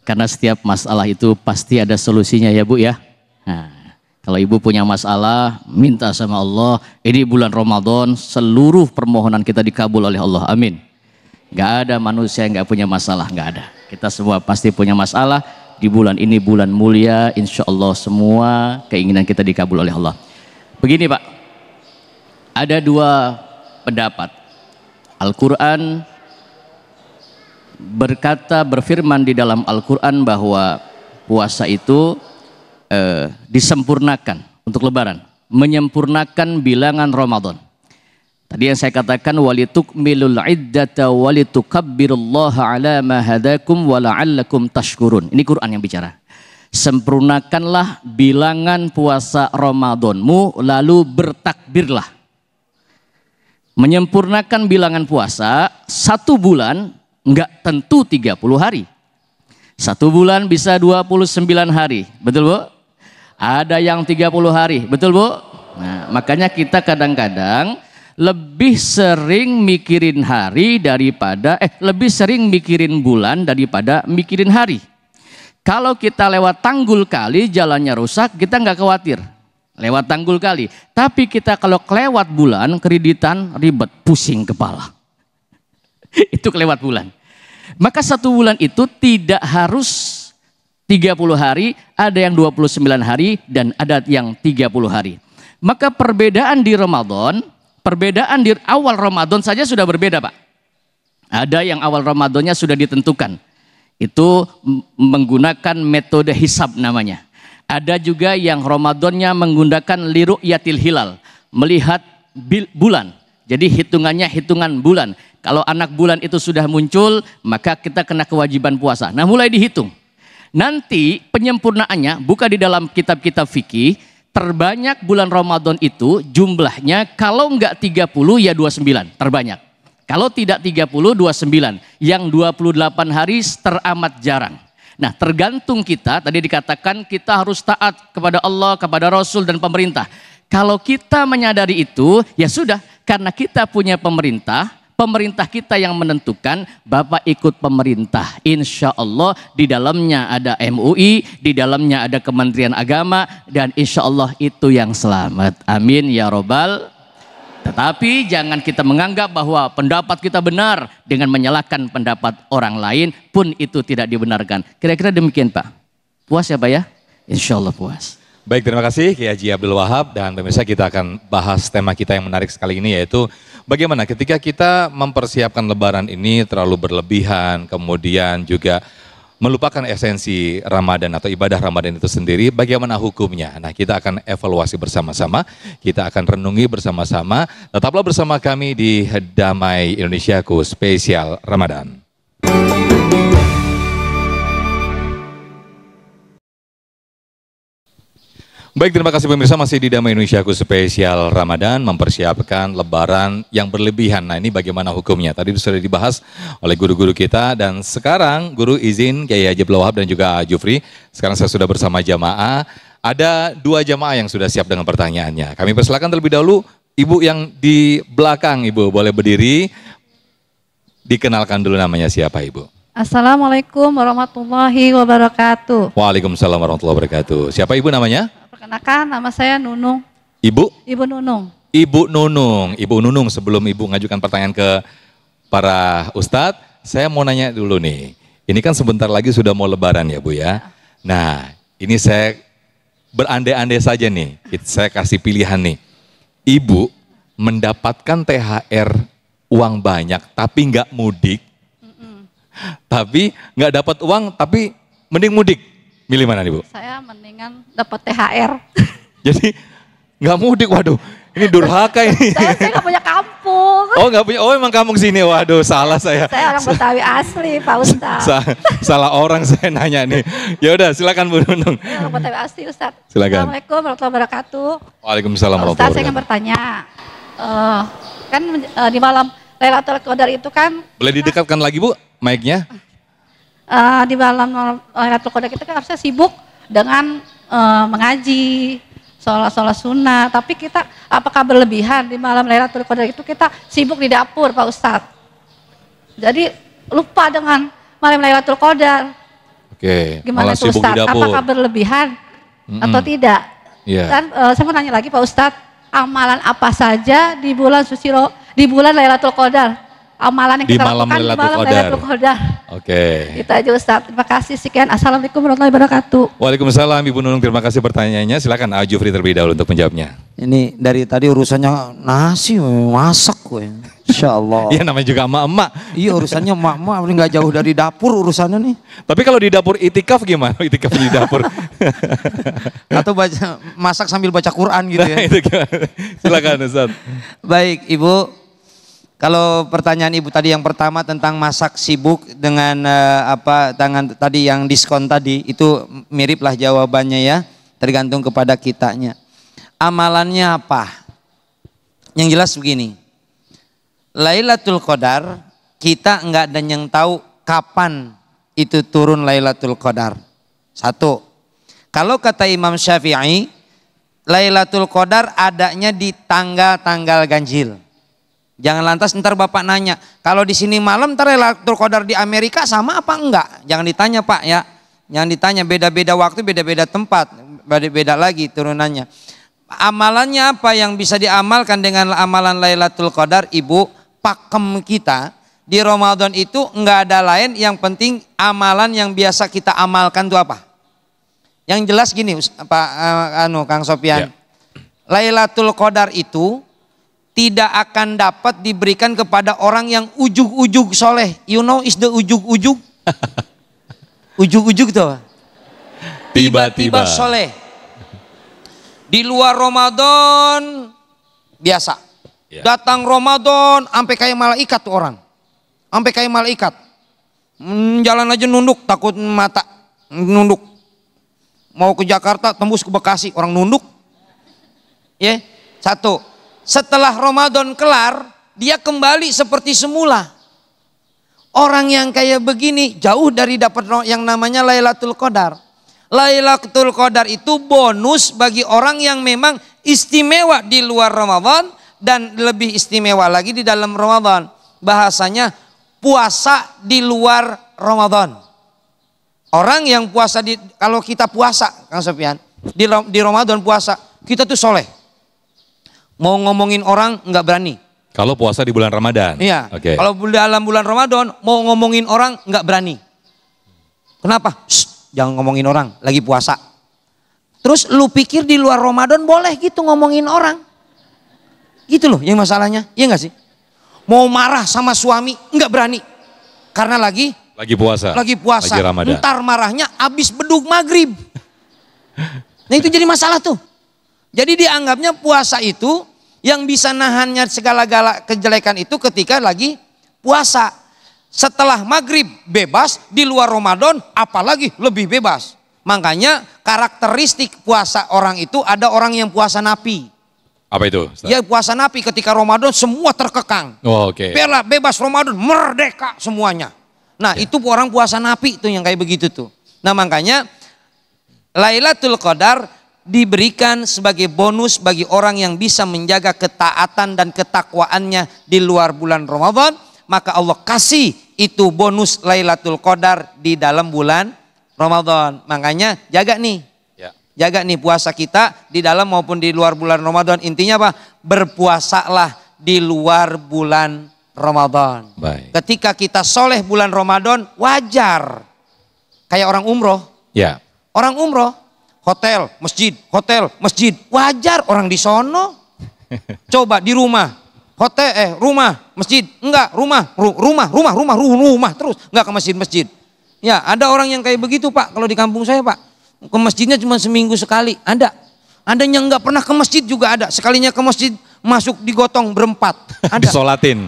Karena setiap masalah itu pasti ada solusinya ya Bu ya. Nah, kalau Ibu punya masalah, minta sama Allah. Ini bulan Ramadan, seluruh permohonan kita dikabul oleh Allah. Amin. Gak ada manusia yang gak punya masalah, gak ada. Kita semua pasti punya masalah. Di bulan ini bulan mulia, insya Allah semua keinginan kita dikabul oleh Allah. Begini Pak. Ada dua pendapat. Al-Quran berfirman di dalam Al-Quran bahwa puasa itu disempurnakan untuk Lebaran, menyempurnakan bilangan Ramadan. Tadi yang saya katakan walitukmilul iddata walitukabbirullaha ala ma hadakum wa la'allakum tashkurun. Ini Quran yang bicara. Sempurnakanlah bilangan puasa Ramadanmu, lalu bertakbirlah. Menyempurnakan bilangan puasa, 1 bulan enggak tentu 30 hari. 1 bulan bisa 29 hari, betul Bu? Ada yang 30 hari, betul Bu? Nah, makanya kita kadang-kadang lebih sering mikirin hari daripada, lebih sering mikirin bulan daripada mikirin hari. Kalau kita lewat Tanggul Kali, jalannya rusak, kita nggak khawatir. Lewat Tanggul Kali. Tapi kita kalau kelewat bulan, kreditan, ribet, pusing kepala. Itu kelewat bulan. Maka 1 bulan itu tidak harus 30 hari, ada yang 29 hari, dan ada yang 30 hari. Maka perbedaan di Ramadan, perbedaan di awal Ramadan saja sudah berbeda Pak. Ada yang awal Ramadannya sudah ditentukan. Itu menggunakan metode hisab namanya. Ada juga yang Ramadannya menggunakan liru'yatil hilal, melihat bulan. Jadi hitungannya hitungan bulan. Kalau anak bulan itu sudah muncul, maka kita kena kewajiban puasa. Nah, mulai dihitung. Nanti penyempurnaannya buka di dalam kitab-kitab fikih, terbanyak bulan Ramadan itu jumlahnya kalau enggak 30 ya 29, terbanyak. Kalau tidak 30, 29. Yang 28 hari teramat jarang. Nah, tergantung kita, tadi dikatakan kita harus taat kepada Allah, kepada Rasul dan pemerintah. Kalau kita menyadari itu, ya sudah, karena kita punya pemerintah, pemerintah kita yang menentukan, Bapak ikut pemerintah. Insya Allah di dalamnya ada MUI, di dalamnya ada Kementerian Agama, dan insya Allah itu yang selamat. Amin ya robbal. Tetapi jangan kita menganggap bahwa pendapat kita benar dengan menyalahkan pendapat orang lain pun itu tidak dibenarkan. Kira-kira demikian Pak. Puas ya Pak ya? Insya Allah puas. Baik, terima kasih Kiai Haji Abdul Wahab, dan pemirsa kita akan bahas tema kita yang menarik sekali ini, yaitu bagaimana ketika kita mempersiapkan Lebaran ini terlalu berlebihan, kemudian juga melupakan esensi Ramadan atau ibadah Ramadan itu sendiri, bagaimana hukumnya? Nah, kita akan evaluasi bersama-sama, kita akan renungi bersama-sama. Tetaplah bersama kami di Damai Indonesiaku Spesial Ramadan. Baik, terima kasih pemirsa, masih di Damai Indonesiaku Spesial Ramadan, mempersiapkan Lebaran yang berlebihan. Nah, ini bagaimana hukumnya? Tadi sudah dibahas oleh guru-guru kita, dan sekarang guru izin Kiai Haji Abdul Wahab dan juga Jufri. Sekarang saya sudah bersama jamaah. Ada 2 jamaah yang sudah siap dengan pertanyaannya. Kami persilakan terlebih dahulu Ibu yang di belakang, Ibu boleh berdiri. Dikenalkan dulu namanya siapa Ibu? Assalamualaikum warahmatullahi wabarakatuh. Waalaikumsalam warahmatullahi wabarakatuh. Siapa Ibu namanya? Perkenalkan, nama saya Nunung. Ibu? Ibu Nunung. Ibu Nunung. Ibu Nunung, sebelum Ibu mengajukan pertanyaan ke para ustadz, saya mau nanya dulu nih. Ini kan sebentar lagi sudah mau lebaran ya Bu ya. Nah, ini saya berandai-andai saja nih. Saya kasih pilihan nih. Ibu mendapatkan THR uang banyak tapi nggak mudik. Tapi nggak dapat uang tapi mending mudik. Milih mana nih Bu? Saya mendingan dapat THR. Jadi nggak mudik, waduh. Ini durhaka ini. Saya nggak punya kampung. Oh nggak punya, oh emang kampung sini, waduh salah saya. Saya orang Betawi asli, Pak Ustadz. Salah orang saya nanya nih. Ya udah silakan Bu Nunung. Saya orang Betawi asli, Ustadz. Silakan. Assalamualaikum warahmatullahi wabarakatuh. Waalaikumsalam Ustadz, warahmatullahi saya ingin wabarakatuh. bertanya. Kan di malam Lailatul Qadar itu kan Boleh didekatkan lagi Bu mic-nya? di malam Lailatul Qadar kita kan harusnya sibuk dengan mengaji, sholat sunnah. Tapi kita apakah berlebihan di malam Lailatul Qadar itu kita sibuk di dapur Pak Ustadz. Jadi lupa dengan malam Lailatul Qadar. Oke, Gimana malah tuh sibuk di Ustadz? dapur. Apakah berlebihan atau tidak? Iya. Dan saya mau nanya lagi Pak Ustadz, amalan apa saja di bulan di bulan Lailatul Qadar? Amalan yang Di kita malam lakukan di Lailatul malam Qadar. Lailatul Qadar. Oke. Itu aja Ustadz. Terima kasih. Sekian. Assalamualaikum warahmatullahi wabarakatuh. Waalaikumsalam Ibu Nunung, terima kasih pertanyaannya. Silakan A. Jufri terlebih dahulu untuk menjawabnya. Ini dari tadi urusannya nasi, masak gue. Insya Allah. Iya namanya juga emak-emak. Iya urusannya emak-emak, nggak jauh dari dapur urusannya nih. Tapi kalau di dapur itikaf gimana? Itikaf di dapur. Atau masak sambil baca Quran gitu Nah, ya. itu gimana? Silakan Ustaz. Baik Ibu, kalau pertanyaan Ibu tadi yang pertama tentang masak sibuk dengan tadi yang diskon tadi, itu miriplah jawabannya ya, tergantung kepada kitanya. Amalannya apa? Yang jelas begini, Lailatul Qadar kita enggak ada yang tahu kapan itu turun Lailatul Qadar. Satu, kalau kata Imam Syafi'i, Lailatul Qadar adanya di tanggal-tanggal ganjil. Jangan lantas ntar Bapak nanya, kalau di sini malam ntar Lailatul Qadar di Amerika sama apa enggak? Jangan ditanya Pak ya. Jangan ditanya, beda-beda waktu, beda-beda tempat, beda-beda lagi turunannya. Amalannya apa yang bisa diamalkan dengan amalan Lailatul Qadar? Ibu, pakem kita di Ramadan itu enggak ada lain, yang penting amalan yang biasa kita amalkan itu apa? Yang jelas gini Pak Kang Sofyan. Ya. Lailatul Qadar itu tidak akan dapat diberikan kepada orang yang ujug-ujug soleh. You know is the ujug-ujug? Ujug-ujug tuh. Tiba-tiba soleh. Di luar Ramadan biasa. Ya. Datang Ramadan sampai kayak malaikat tuh orang. Sampai kayak malaikat. Jalan aja nunduk, takut mata. Nunduk. Mau ke Jakarta tembus ke Bekasi, orang nunduk. Ya, satu. Setelah Ramadan kelar, dia kembali seperti semula. Orang yang kayak begini jauh dari dapat yang namanya Lailatul Qadar. Lailatul Qadar itu bonus bagi orang yang memang istimewa di luar Ramadan dan lebih istimewa lagi di dalam Ramadan. Bahasanya puasa di luar Ramadan. Orang yang puasa kalau kita puasa, Kang Sofyan, di Ramadan puasa, kita tuh soleh. Mau ngomongin orang nggak berani. Kalau puasa di bulan Ramadan. Iya. Oke. Kalau dalam bulan Ramadan mau ngomongin orang nggak berani. Kenapa? Shh, jangan ngomongin orang, lagi puasa. Terus lu pikir di luar Ramadan boleh gitu ngomongin orang? Gitu loh yang masalahnya, iya nggak sih? Mau marah sama suami nggak berani, karena lagi puasa. Lagi puasa. Lagi Ramadan. Ntar marahnya abis bedug maghrib. Nah itu jadi masalah tuh. Jadi dianggapnya puasa itu yang bisa nahannya segala-gala kejelekan itu ketika lagi puasa. Setelah maghrib bebas, di luar Ramadan apalagi lebih bebas. Makanya karakteristik puasa orang itu ada orang yang puasa napi. Apa itu? Ustaz? Ya puasa napi ketika Ramadan semua terkekang. Oh, oke. Biarlah bebas Ramadan, merdeka semuanya. Nah itu orang puasa napi tuh yang kayak begitu tuh. Nah makanya Lailatul Qadar diberikan sebagai bonus bagi orang yang bisa menjaga ketaatan dan ketakwaannya di luar bulan Ramadan. Maka Allah kasih itu bonus Lailatul Qadar di dalam bulan Ramadan. Makanya jaga nih. Ya. Jaga nih puasa kita di dalam maupun di luar bulan Ramadan. Intinya apa? Berpuasalah di luar bulan Ramadan. Baik. Ketika kita soleh bulan Ramadan, wajar. Kayak orang umroh. Ya. Orang umroh, hotel, masjid, wajar orang di sono. Coba di rumah, hotel, rumah, masjid, enggak, rumah, terus enggak ke masjid. Ya, ada orang yang kayak begitu Pak, kalau di kampung saya Pak, ke masjidnya cuma seminggu sekali, ada. Ada yang enggak pernah ke masjid juga ada, sekalinya ke masjid masuk digotong berempat, ada. Disolatin.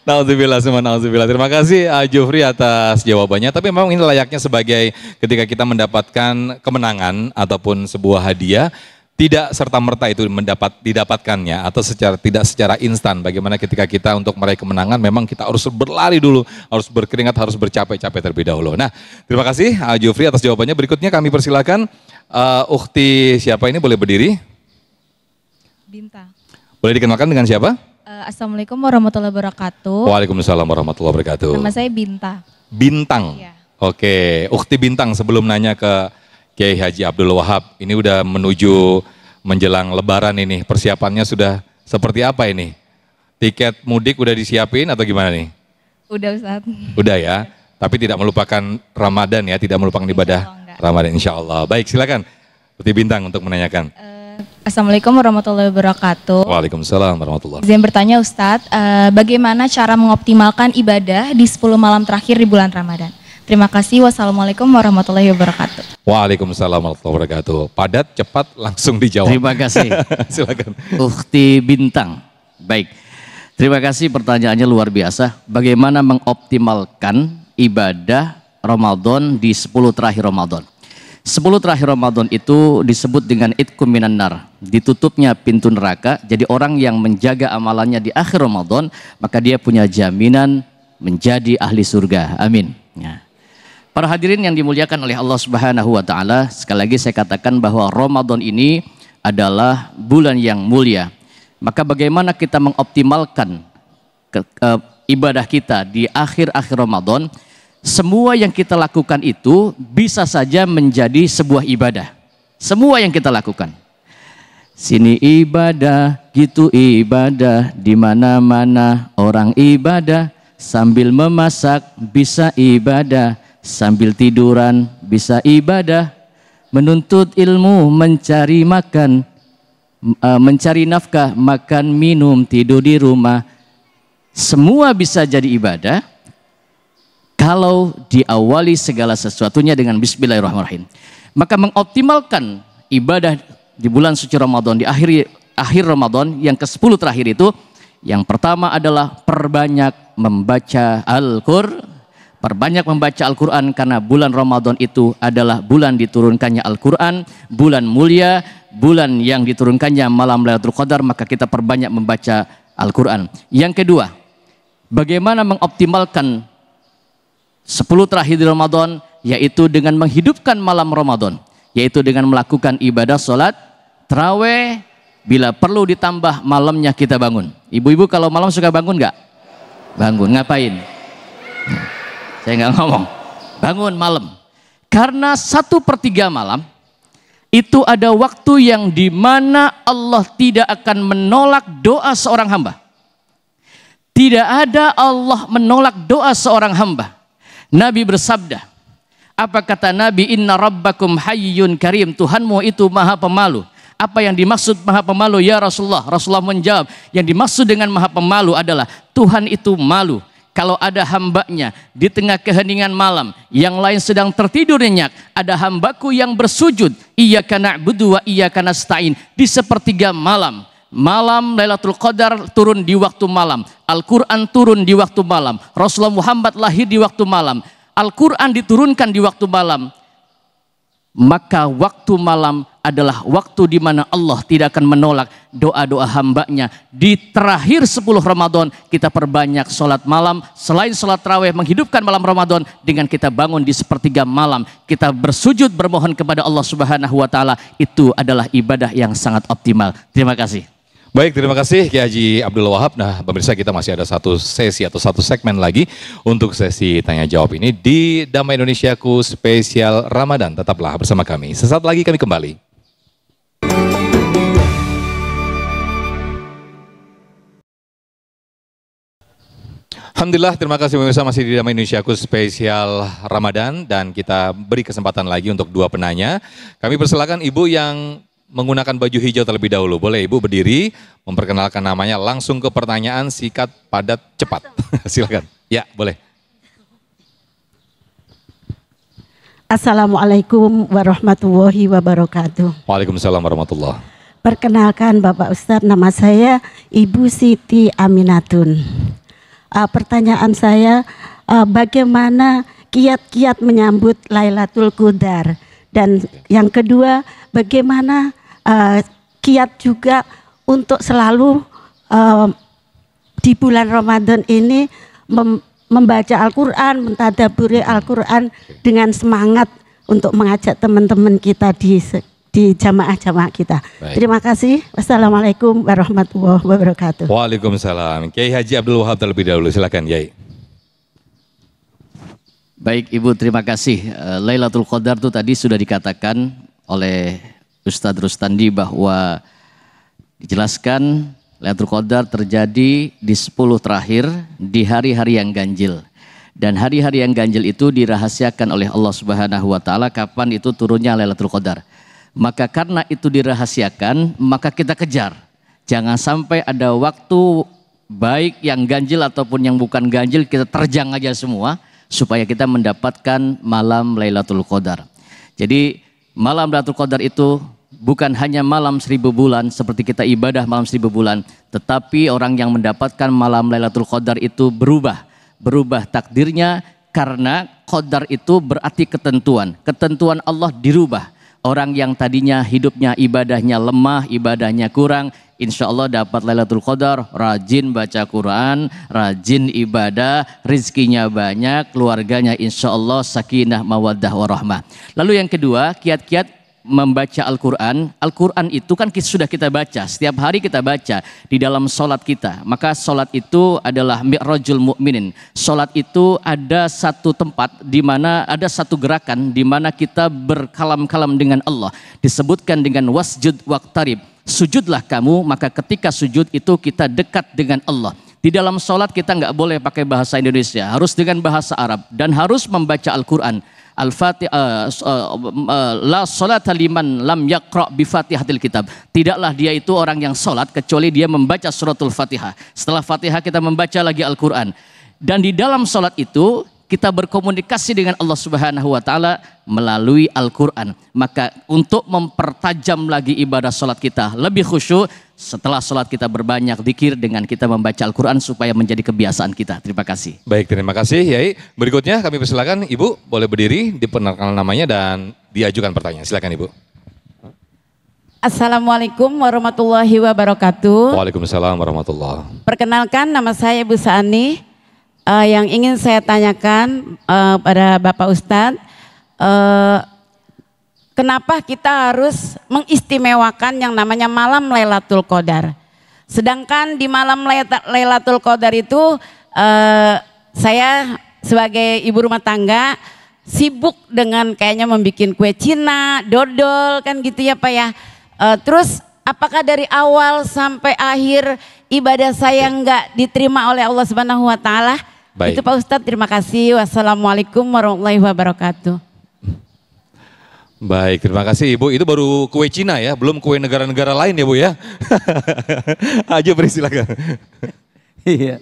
Nauzubillah, semua nauzubillah. Terima kasih Jufri atas jawabannya. Tapi memang ini layaknya sebagai ketika kita mendapatkan kemenangan ataupun sebuah hadiah, tidak serta-merta itu didapatkannya atau tidak secara instan. Bagaimana ketika kita untuk meraih kemenangan memang kita harus berlari dulu, harus berkeringat, harus bercapek-capek terlebih dahulu. Nah, terima kasih Jufri atas jawabannya. Berikutnya kami persilakan Ukhti siapa ini boleh berdiri? Bintang. Boleh dikenalkan dengan siapa? Assalamualaikum warahmatullahi wabarakatuh. Waalaikumsalam warahmatullahi wabarakatuh. Nama saya Bintang. Bintang. Iya. Oke, Ukhti Bintang, sebelum nanya ke Kiai Haji Abdul Wahab, ini udah menuju menjelang Lebaran ini, persiapannya sudah seperti apa ini? Tiket mudik udah disiapin atau gimana nih? Udah Ustaz. Udah ya, tapi tidak melupakan Ramadan ya, tidak melupakan ibadah Ramadan insya Allah. Baik, silakan Ukhti Bintang untuk menanyakan. Assalamualaikum warahmatullahi wabarakatuh. Waalaikumsalam warahmatullahi wabarakatuh. Izin bertanya Ustadz, bagaimana cara mengoptimalkan ibadah di 10 malam terakhir di bulan Ramadan? Terima kasih. Wassalamualaikum warahmatullahi wabarakatuh. Waalaikumsalam warahmatullahi wabarakatuh. Padat, cepat, langsung dijawab. Terima kasih. Silakan. Ukhti Bintang. Baik. Terima kasih, pertanyaannya luar biasa. Bagaimana mengoptimalkan ibadah Ramadan di 10 terakhir Ramadan? 10 terakhir Ramadan itu disebut dengan itqum minan nar, ditutupnya pintu neraka. Jadi orang yang menjaga amalannya di akhir Ramadan, maka dia punya jaminan menjadi ahli surga. Amin. Ya. Para hadirin yang dimuliakan oleh Allah Subhanahu wa taala, sekali lagi saya katakan bahwa Ramadan ini adalah bulan yang mulia. Maka bagaimana kita mengoptimalkan ibadah kita di akhir-akhir Ramadan? Semua yang kita lakukan itu bisa saja menjadi sebuah ibadah. Semua yang kita lakukan. Sini ibadah, gitu ibadah, di mana-mana orang ibadah, sambil memasak bisa ibadah, sambil tiduran bisa ibadah, menuntut ilmu, mencari makan, mencari nafkah, makan, minum, tidur di rumah. Semua bisa jadi ibadah kalau diawali segala sesuatunya dengan bismillahirrahmanirrahim. Maka mengoptimalkan ibadah di bulan suci Ramadan, di akhir Ramadan yang ke-10 terakhir itu, yang pertama adalah perbanyak membaca Al-Qur'an. Perbanyak membaca Al-Quran karena bulan Ramadan itu adalah bulan diturunkannya Al-Quran, bulan mulia, bulan yang diturunkannya malam Lailatul Qadar, maka kita perbanyak membaca Al-Quran. Yang kedua, bagaimana mengoptimalkan 10 terakhir di Ramadan, yaitu dengan menghidupkan malam Ramadan, yaitu dengan melakukan ibadah sholat, tarawih, bila perlu ditambah malamnya kita bangun. Ibu-ibu kalau malam suka bangun nggak? Bangun, ngapain? Saya nggak ngomong. Bangun malam. Karena 1/3 malam itu ada waktu yang dimana Allah tidak akan menolak doa seorang hamba. Tidak ada Allah menolak doa seorang hamba. Nabi bersabda, apa kata Nabi? Inna rabbakum hayyun karim. Tuhanmu itu maha pemalu. Apa yang dimaksud maha pemalu ya Rasulullah? Rasulullah menjawab, yang dimaksud dengan maha pemalu adalah Tuhan itu malu kalau ada hambanya di tengah keheningan malam, yang lain sedang tertidur nyenyak, ada hambaku yang bersujud, iyyaka na'budu wa iyyaka nasta'in, di 1/3 malam. Malam Lailatul Qadar turun di waktu malam, Al-Quran turun di waktu malam, Rasulullah Muhammad lahir di waktu malam, Al-Quran diturunkan di waktu malam. Maka waktu malam adalah waktu di mana Allah tidak akan menolak doa-doa hambanya. Di terakhir 10 Ramadan kita perbanyak sholat malam. Selain sholat tarawih, menghidupkan malam Ramadan dengan kita bangun di 1/3 malam. Kita bersujud bermohon kepada Allah Subhanahu wa ta'ala. Itu adalah ibadah yang sangat optimal. Terima kasih. Baik, terima kasih Kiai Haji Abdul Wahab. Nah, pemirsa, kita masih ada satu sesi atau satu segmen lagi untuk sesi tanya jawab ini di Damai Indonesiaku spesial Ramadan. Tetaplah bersama kami. Sesaat lagi kami kembali. Alhamdulillah, terima kasih pemirsa, masih di Damai Indonesiaku spesial Ramadan dan kita beri kesempatan lagi untuk dua penanya. Kami persilakan Ibu yang menggunakan baju hijau terlebih dahulu. Boleh Ibu berdiri, memperkenalkan namanya, langsung ke pertanyaan, singkat, padat, cepat. Silakan. Ya, boleh. Assalamualaikum warahmatullahi wabarakatuh. Waalaikumsalam warahmatullahi. Perkenalkan Bapak Ustadz, nama saya Ibu Siti Aminatun. Pertanyaan saya, bagaimana kiat-kiat menyambut Lailatul Qadar? Dan yang kedua, bagaimana kiat juga untuk selalu di bulan Ramadan ini membaca Al-Quran, mentadaburi Al-Quran dengan semangat untuk mengajak teman-teman kita di jamaah-jamaah kita. Baik. Terima kasih. Wassalamualaikum warahmatullahi wabarakatuh. Waalaikumsalam. Kiai Haji Abdul Wahab terlebih dahulu, silakan Yai. Baik Ibu, terima kasih. Lailatul Qadar itu tadi sudah dikatakan oleh Ustadz Rustandi bahwa dijelaskan Lailatul Qadar terjadi di 10 terakhir di hari-hari yang ganjil. Dan hari-hari yang ganjil itu dirahasiakan oleh Allah Subhanahu wa taala kapan itu turunnya Lailatul Qadar. Maka karena itu dirahasiakan, maka kita kejar. Jangan sampai ada waktu baik yang ganjil ataupun yang bukan ganjil kita terjang aja semua supaya kita mendapatkan malam Lailatul Qadar. Jadi malam Lailatul Qadar itu bukan hanya malam 1000 bulan seperti kita ibadah malam 1000 bulan, tetapi orang yang mendapatkan malam Lailatul Qadar itu berubah takdirnya, karena qadar itu berarti ketentuan. Ketentuan Allah dirubah. Orang yang tadinya hidupnya ibadahnya lemah, ibadahnya kurang, insya Allah dapat Lailatul Qadar, rajin baca Quran, rajin ibadah, rizkinya banyak, keluarganya insya Allah sakinah, mawaddah, warahmah. Lalu yang kedua, kiat-kiat membaca Al-Quran. Al-Quran itu kan sudah kita baca, setiap hari kita baca di dalam sholat kita. Maka sholat itu adalah mi'rajul mu'minin. Sholat itu ada satu tempat di mana ada satu gerakan di mana kita berkalam-kalam dengan Allah. Disebutkan dengan wasjud waqtarib. Sujudlah kamu, maka ketika sujud itu kita dekat dengan Allah. Di dalam sholat kita nggak boleh pakai bahasa Indonesia, harus dengan bahasa Arab dan harus membaca Al-Quran. Al-Fatihah, la salata liman lam yaqra bi Fatihatil Kitab. Tidaklah dia itu orang yang salat kecuali dia membaca suratul Fatihah. Setelah Fatihah kita membaca lagi Al-Quran. Dan di dalam salat itu kita berkomunikasi dengan Allah Subhanahu wa taala melalui Al-Quran. Maka untuk mempertajam lagi ibadah salat kita lebih khusyuk, setelah sholat kita berbanyak zikir dengan kita membaca Al-Quran supaya menjadi kebiasaan kita. Terima kasih. Baik, terima kasih Yai. Berikutnya kami persilakan Ibu boleh berdiri, diperkenalkan namanya dan diajukan pertanyaan. Silakan Ibu. Assalamualaikum warahmatullahi wabarakatuh. Waalaikumsalam warahmatullahi. Perkenalkan, nama saya Ibu Sani. Yang ingin saya tanyakan pada Bapak Ustadz, kenapa kita harus mengistimewakan yang namanya malam Lailatul Qadar? Sedangkan di malam Lailatul Qadar itu saya sebagai ibu rumah tangga sibuk dengan kayaknya membuat kue Cina, dodol kan gitu ya Pak ya. Terus apakah dari awal sampai akhir ibadah saya nggak diterima oleh Allah Subhanahu wa taala? Itu Pak Ustadz, terima kasih. Wassalamualaikum warahmatullahi wabarakatuh. Baik, terima kasih Ibu. Itu baru kue Cina ya, belum kue negara-negara lain ya Bu ya. Aja beri silakan. Iya.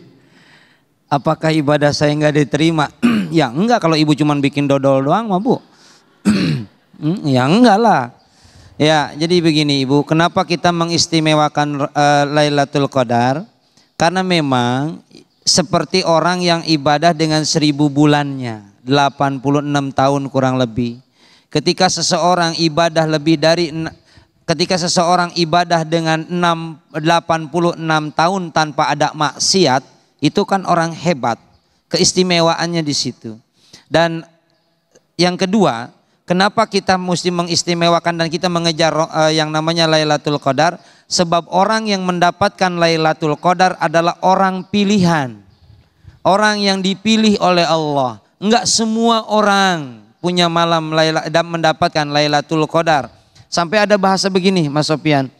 Apakah ibadah saya nggak diterima? Ya enggak, kalau Ibu cuma bikin dodol doang mah Bu. Ya enggak lah. Ya, jadi begini Ibu, kenapa kita mengistimewakan Lailatul Qadar? Karena memang seperti orang yang ibadah dengan 1000 bulannya, 86 tahun kurang lebih. Ketika seseorang ibadah dengan 86 tahun tanpa ada maksiat, itu kan orang hebat. Keistimewaannya di situ. Dan yang kedua, kenapa kita mesti mengistimewakan dan kita mengejar yang namanya Lailatul Qadar? Sebab orang yang mendapatkan Lailatul Qadar adalah orang pilihan. Orang yang dipilih oleh Allah. Enggak semua orang punya malam dan mendapatkan Lailatul Qadar. Sampai ada bahasa begini Mas Sofian.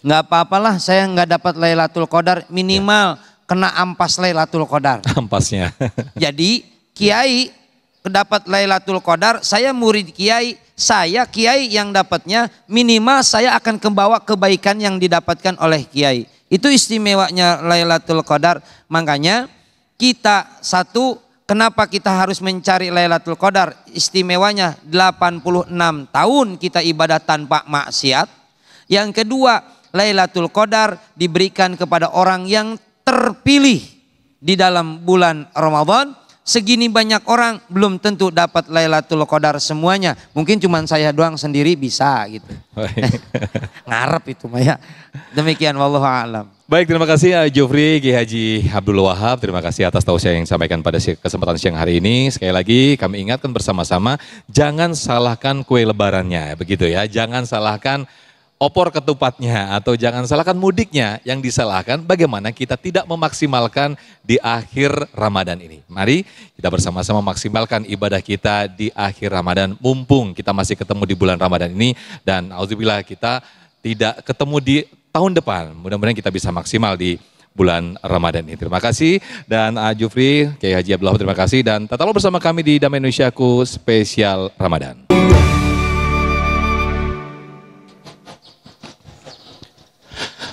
Enggak apa-apalah saya enggak dapat Lailatul Qadar, minimal kena ampas Lailatul Qadar. Ampasnya. Jadi kiai dapat Lailatul Qadar, saya murid kiai, saya kiai yang dapatnya minimal saya akan membawa kebaikan yang didapatkan oleh kiai. Itu istimewanya Lailatul Qadar. Makanya kita kenapa kita harus mencari Lailatul Qadar? Istimewanya 86 tahun kita ibadah tanpa maksiat. Yang kedua, Lailatul Qadar diberikan kepada orang yang terpilih di dalam bulan Ramadan. Segini banyak orang belum tentu dapat Lailatul Qadar semuanya. Mungkin cuma saya doang sendiri bisa gitu. Ngarep itu Maya. Demikian wallahu a'lam. Baik, terima kasih Jufri Ki Haji Abdul Wahab. Terima kasih atas tausiah yang disampaikan pada kesempatan siang hari ini. Sekali lagi kami ingatkan bersama-sama, jangan salahkan kue lebarannya, begitu ya. Jangan salahkan opor ketupatnya atau jangan salahkan mudiknya, yang disalahkan bagaimana kita tidak memaksimalkan di akhir Ramadan ini. Mari kita bersama-sama maksimalkan ibadah kita di akhir Ramadan, mumpung kita masih ketemu di bulan Ramadan ini, dan auzubillah kita tidak ketemu di tahun depan. Mudah-mudahan kita bisa maksimal di bulan Ramadan ini. Terima kasih, dan Jufri, Kiai Haji Abdul Wahab, terima kasih, dan tetaplah bersama kami di Damai Indonesiaku spesial Ramadan.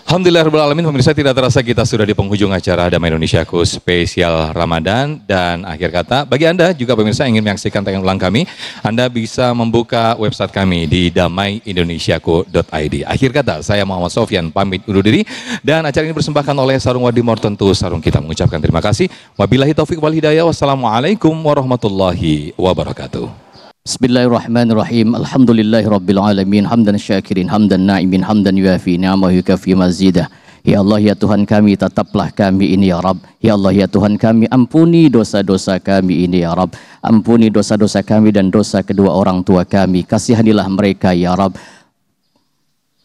Alhamdulillahirrahmanirrahim, pemirsa, tidak terasa kita sudah di penghujung acara Damai Indonesiaku spesial Ramadan. Dan akhir kata, bagi Anda juga pemirsa yang ingin menyaksikan tayangan ulang kami, Anda bisa membuka website kami di damaiindonesiaku.id. Akhir kata, saya Muhammad Sofyan pamit undur diri, dan acara ini dipersembahkan oleh Sarung Wadimor, tentu sarung kita, mengucapkan terima kasih. Wabillahi taufiq wal hidayah. Wassalamualaikum warahmatullahi wabarakatuh. Bismillahirrahmanirrahim. Alhamdulillahirabbil alamin, hamdan syakirin, hamdan na'imin, hamdan yuafi ni'amahu yukafi mazidah. Ya Allah, ya Tuhan kami, tetaplah kami ini ya Rabb. Ya Allah, ya Tuhan kami, ampuni dosa-dosa kami ini ya Rabb. Ampuni dosa-dosa kami dan dosa kedua orang tua kami. Kasihanilah mereka ya Rabb,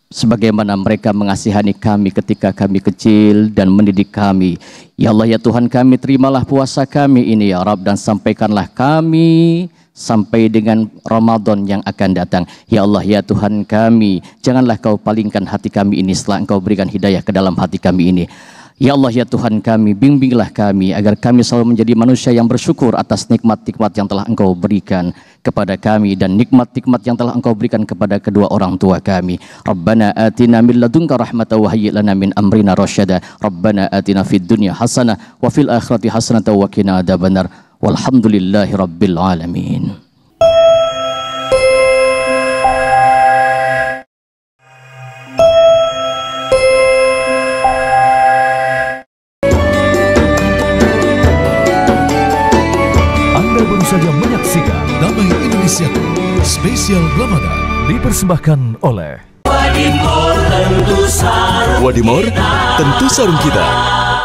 sebagaimana mereka mengasihani kami ketika kami kecil dan mendidik kami. Ya Allah, ya Tuhan kami, terimalah puasa kami ini ya Rabb, dan sampaikanlah kami sampai dengan Ramadan yang akan datang. Ya Allah, ya Tuhan kami, janganlah kau palingkan hati kami ini setelah engkau berikan hidayah ke dalam hati kami ini. Ya Allah, ya Tuhan kami, bimbinglah kami agar kami selalu menjadi manusia yang bersyukur atas nikmat-nikmat yang telah engkau berikan kepada kami, dan nikmat-nikmat yang telah engkau berikan kepada kedua orang tua kami. Rabbana atina min ladunka rahmatan wa hayyi' lana min amrina rasyada. Rabbana atina fid dunya hasanah wa fil akhirati hasanah wa qina adzabannar. Walhamdulillahi rabbil alamin. Anda baru saja menyaksikan Damai Indonesiaku spesial Ramadan, dipersembahkan oleh Wadimor, tentu sarung kita.